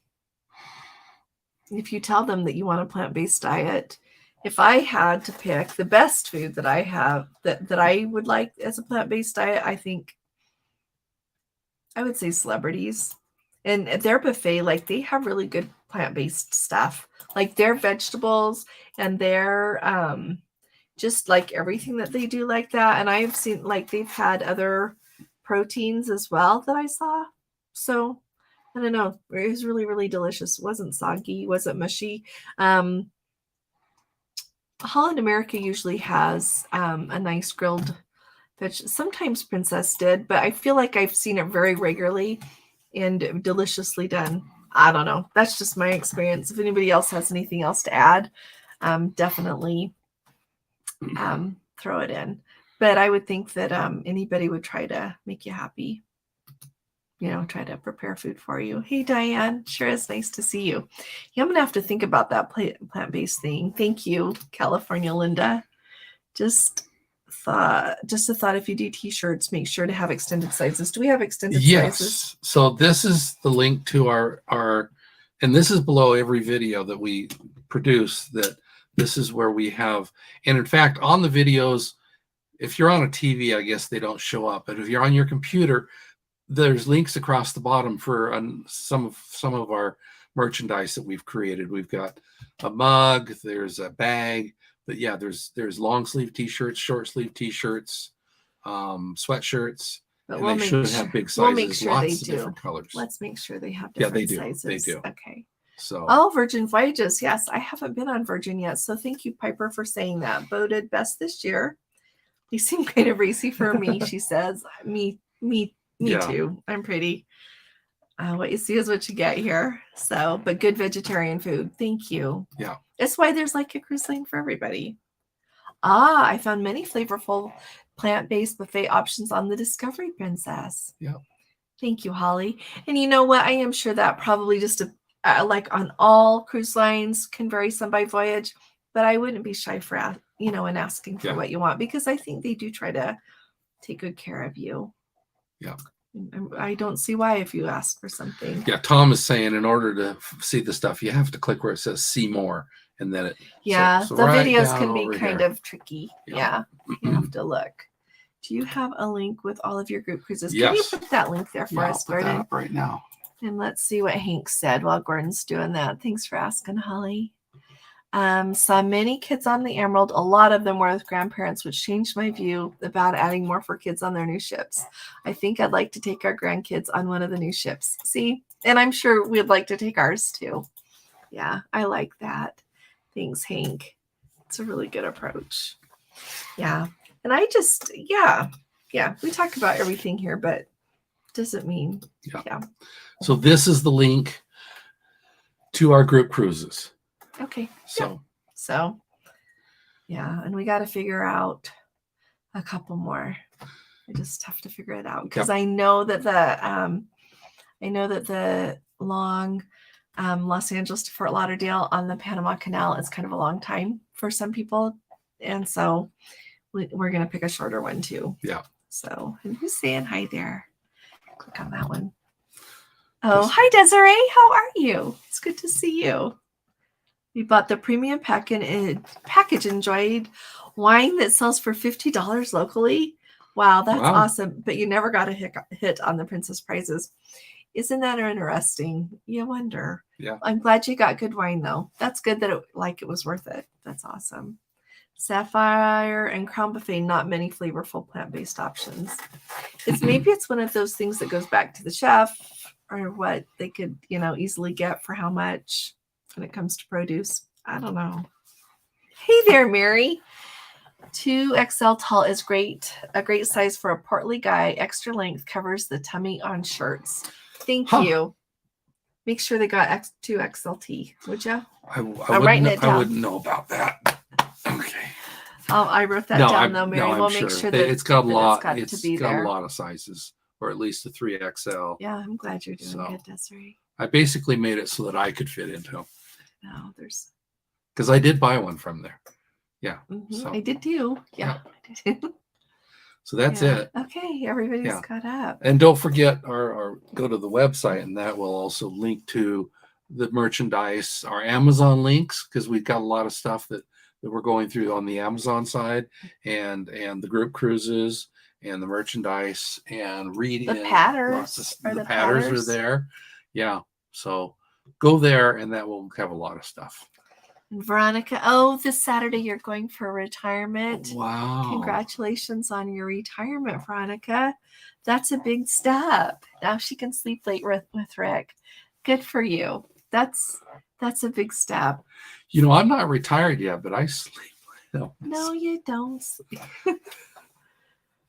them that you want a plant-based diet, if I had to pick the best food that I have that I would like as a plant-based diet, I think I would say Celebrities. And their buffet, they have really good plant-based stuff. Their vegetables and their just everything that they do like that. And I've seen they've had other proteins as well that I saw. So I don't know. It was really, really delicious. It wasn't soggy. It wasn't mushy. Holland America usually has a nice grilled veg. Sometimes Princess did, but I feel like I've seen it very regularly and deliciously done. I don't know. That's just my experience. If anybody else has anything else to add, definitely throw it in. But I would think that anybody would try to make you happy. Try to prepare food for you. Hey, Diane. Sure is nice to see you. Yeah, I'm going to have to think about that plant-based thing. Thank you, California Linda. Just a thought, if you do t-shirts, make sure to have extended sizes. Do we have extended sizes? Yes. So this is the link to our and this is below every video that we produce, that this is where we have, and in fact, on the videos, if you're on a TV, I guess they don't show up, but if you're on your computer, there's links across the bottom for some of our merchandise that we've created. We've got a mug, there's a bag, but yeah, there's long sleeve t-shirts, short sleeve t-shirts, sweatshirts, but and they should have big sizes. We'll make sure lots they of different colors. Let's make sure they have different sizes. They do. Okay. So Virgin Voyages. Yes, I haven't been on Virgin yet, so thank you, Piper, for saying that. Voted best this year. They seem kind of racy for me, she says. Me too. I'm pretty. What you see is what you get here. So, but good vegetarian food. Thank you. Yeah. That's why there's like a cruise line for everybody. I found many flavorful plant-based buffet options on the Discovery Princess. Yeah. Thank you, Holly. And you know what? I am sure that probably just like on all cruise lines can vary some by voyage, but I wouldn't be shy for in asking for what you want, because I think they do try to take good care of you. Yeah. I don't see why if you ask for something. Yeah, Tom is saying in order to see the stuff, you have to click where it says see more, and then it. Yeah, so the right videos can be over kind here. of tricky. Yeah, you have to look. Do you have a link with all of your group cruises? Yes. Can you put that link there for us, I'll put that Gordon? up right now. And let's see what Hank said while Gordon's doing that. Thanks for asking, Holly. Saw many kids on the Emerald. A lot of them were with grandparents, which changed my view about adding more for kids on their new ships. I think I'd like to take our grandkids on one of the new ships. See, and I'm sure we'd like to take ours too. Yeah, I like that. Thanks, Hank. It's a really good approach. Yeah. And I just, yeah, we talk about everything here, but doesn't mean, yeah. So this is the link to our group cruises. Okay. So, yeah. And we got to figure out a couple more. I just have to figure it out, because I know that the long Los Angeles to Fort Lauderdale on the Panama Canal is kind of a long time for some people. And so we're going to pick a shorter one too. Yeah. So, and who's saying hi there? Click on that one. Oh, hi, Desiree. How are you? It's good to see you. We bought the premium package, enjoyed wine that sells for $50 locally. Wow, that's awesome. But you never got a hit on the Princess prizes. Isn't that interesting? You wonder. Yeah. I'm glad you got good wine, though. That's good that it was worth it. That's awesome. Sapphire and Crown Buffet, not many flavorful plant-based options. Maybe it's one of those things that goes back to the chef, or what they could, easily get for how much when it comes to produce. I don't know. Hey there, Mary. 2XL tall is great. A great size for a portly guy. Extra length covers the tummy on shirts. Thank you. Make sure they got 2XLT, would you? I'm writing it down. I wouldn't know about that. Okay. I wrote that down, though, Mary. We'll make sure that it's got a lot. It's got a lot of sizes, or at least a 3XL. Yeah, I'm glad you're doing good, Desiree. I basically made it so that I could fit into them. No, because I did buy one from there. Yeah. So I did too. Yeah. I did. So that's it. Okay, everybody's caught up. And don't forget or go to the website, and that will also link to the merchandise, our Amazon links, because we've got a lot of stuff that we're going through on the Amazon side, and the group cruises and the merchandise and reading. The patterns. The patterns are there. Yeah. So go there, and that will have a lot of stuff. Veronica, this Saturday you're going for retirement. Wow. Congratulations on your retirement, Veronica. That's a big step. Now she can sleep late with Rick. Good for you. That's a big step. I'm not retired yet, but I sleep. No, you don't sleep.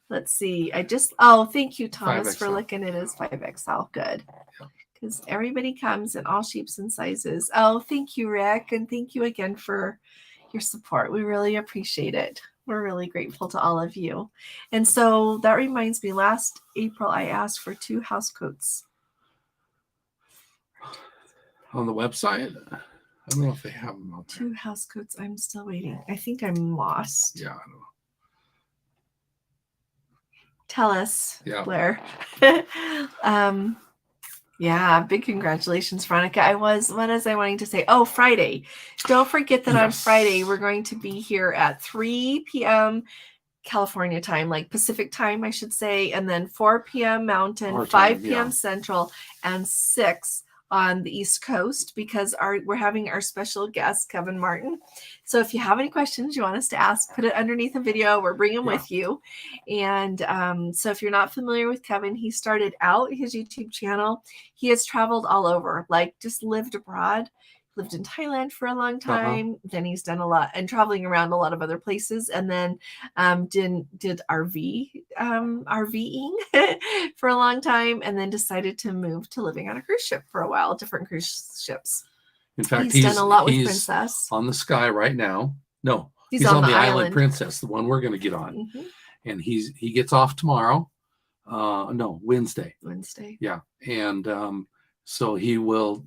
Let's see. Thank you, Thomas, 5XL. for looking at his 5XL. Good. Because everybody comes in all shapes and sizes. Oh, thank you, Rick. And thank you again for your support. We really appreciate it. We're really grateful to all of you. And so that reminds me, last April, I asked for 2 house coats. On the website? I don't know if they have them out there. 2 house coats. I'm still waiting. I think I'm lost. Yeah, I don't know. Tell us, Blair. Big congratulations, Veronica. What was I wanting to say? Oh, Friday. Don't forget that on Friday, we're going to be here at 3 p.m. California time, like Pacific time, I should say, and then 4 p.m. Mountain, 5 p.m. Central, and 6 on the East Coast, because we're having our special guest, Kevin Martin. So if you have any questions you want us to ask, put it underneath the video. We're bringing with you. And so if you're not familiar with Kevin, he started out his YouTube channel. He has traveled all over, like just lived abroad. lived in Thailand for a long time. Then he's done a lot and traveling around a lot of other places, and then did RVing for a long time, and then decided to move to living on a cruise ship for a while, different cruise ships. In fact, he's done a lot with Princess. On the Sky right now. No, he's on the Island Princess, the one we're going to get on. And he gets off tomorrow. No, Wednesday. Yeah. And so he will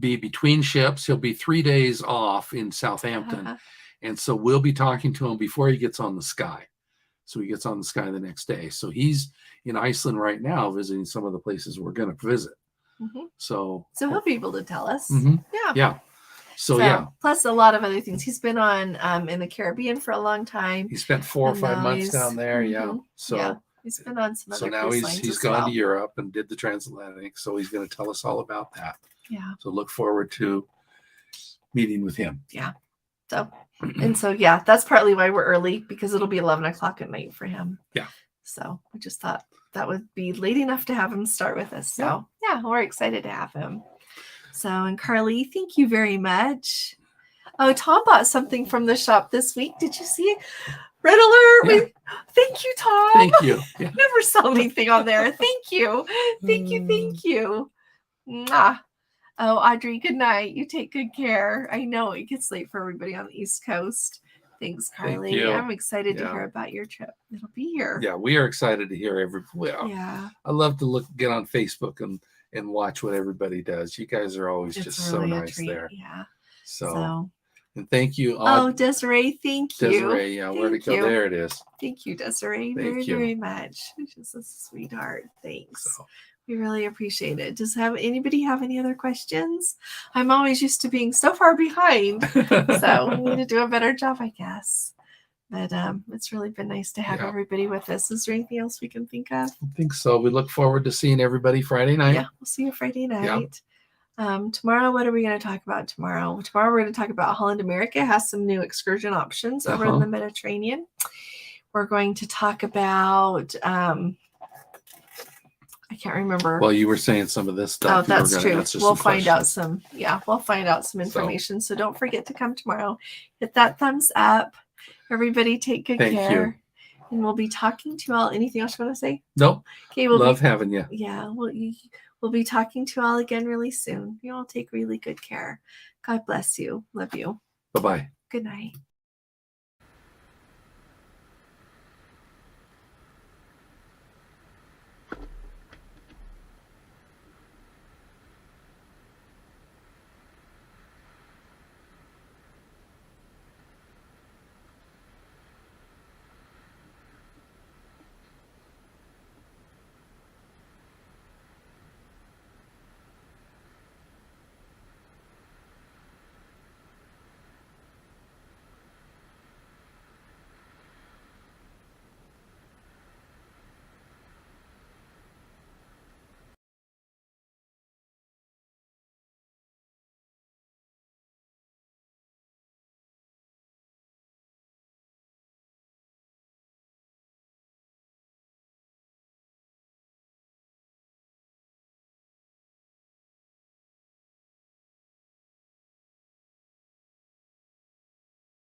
be between ships. He'll be 3 days off in Southampton. And so we'll be talking to him before he gets on the Sky. So he gets on the Sky the next day. So he's in Iceland right now visiting some of the places we're going to visit. So he'll be able to tell us. Yeah. So yeah. Plus a lot of other things. He's been on in the Caribbean for a long time. He spent 4 or 5 months down there. Yeah. So he's been on some other now cruise lines he's gone to Europe and did the transatlantic. So he's going to tell us all about that. Yeah. So look forward to meeting with him. Yeah. So that's partly why we're early, because it'll be 11 o'clock at night for him. Yeah. So I just thought that would be late enough to have him start with us. So yeah, we're excited to have him. So, and Carly, thank you very much. Oh, Tom bought something from the shop this week. Did you see it? Red alert. Yeah. Thank you, Tom. Thank you. Yeah. Never saw anything on there. Thank you. Thank you. Mwah. Oh, Audrey, good night. You take good care. I know it gets late for everybody on the East Coast. Thanks, Carly. Thank you. I'm excited to hear about your trip. It'll be here. Yeah, we are excited to hear Yeah. I love to get on Facebook and watch what everybody does. You guys are always just really so nice there. Yeah. So and thank you. Desiree, thank you. Desiree, yeah, where'd it go? There it is. Thank you, Desiree. Very much. Just a sweetheart. Thanks. So. We really appreciate it. Does anybody have any other questions? I'm always used to being so far behind. So we need to do a better job, I guess. But it's really been nice to have everybody with us. Is there anything else we can think of? I think so. We look forward to seeing everybody Friday night. Yeah, we'll see you Friday night. Yeah. Tomorrow, what are we going to talk about tomorrow? Tomorrow, we're going to talk about Holland America. It has some new excursion options over in the Mediterranean. We're going to talk about... I can't remember. Well, you were saying some of this stuff. Oh, that's true. We'll find out some information. So don't forget to come tomorrow. Hit that thumbs up. Everybody take good care. And we'll be talking to you all. Anything else you want to say? Nope. Okay. Love having you. Yeah. We'll be talking to you all again really soon. You all take really good care. God bless you. Love you. Bye-bye. Good night.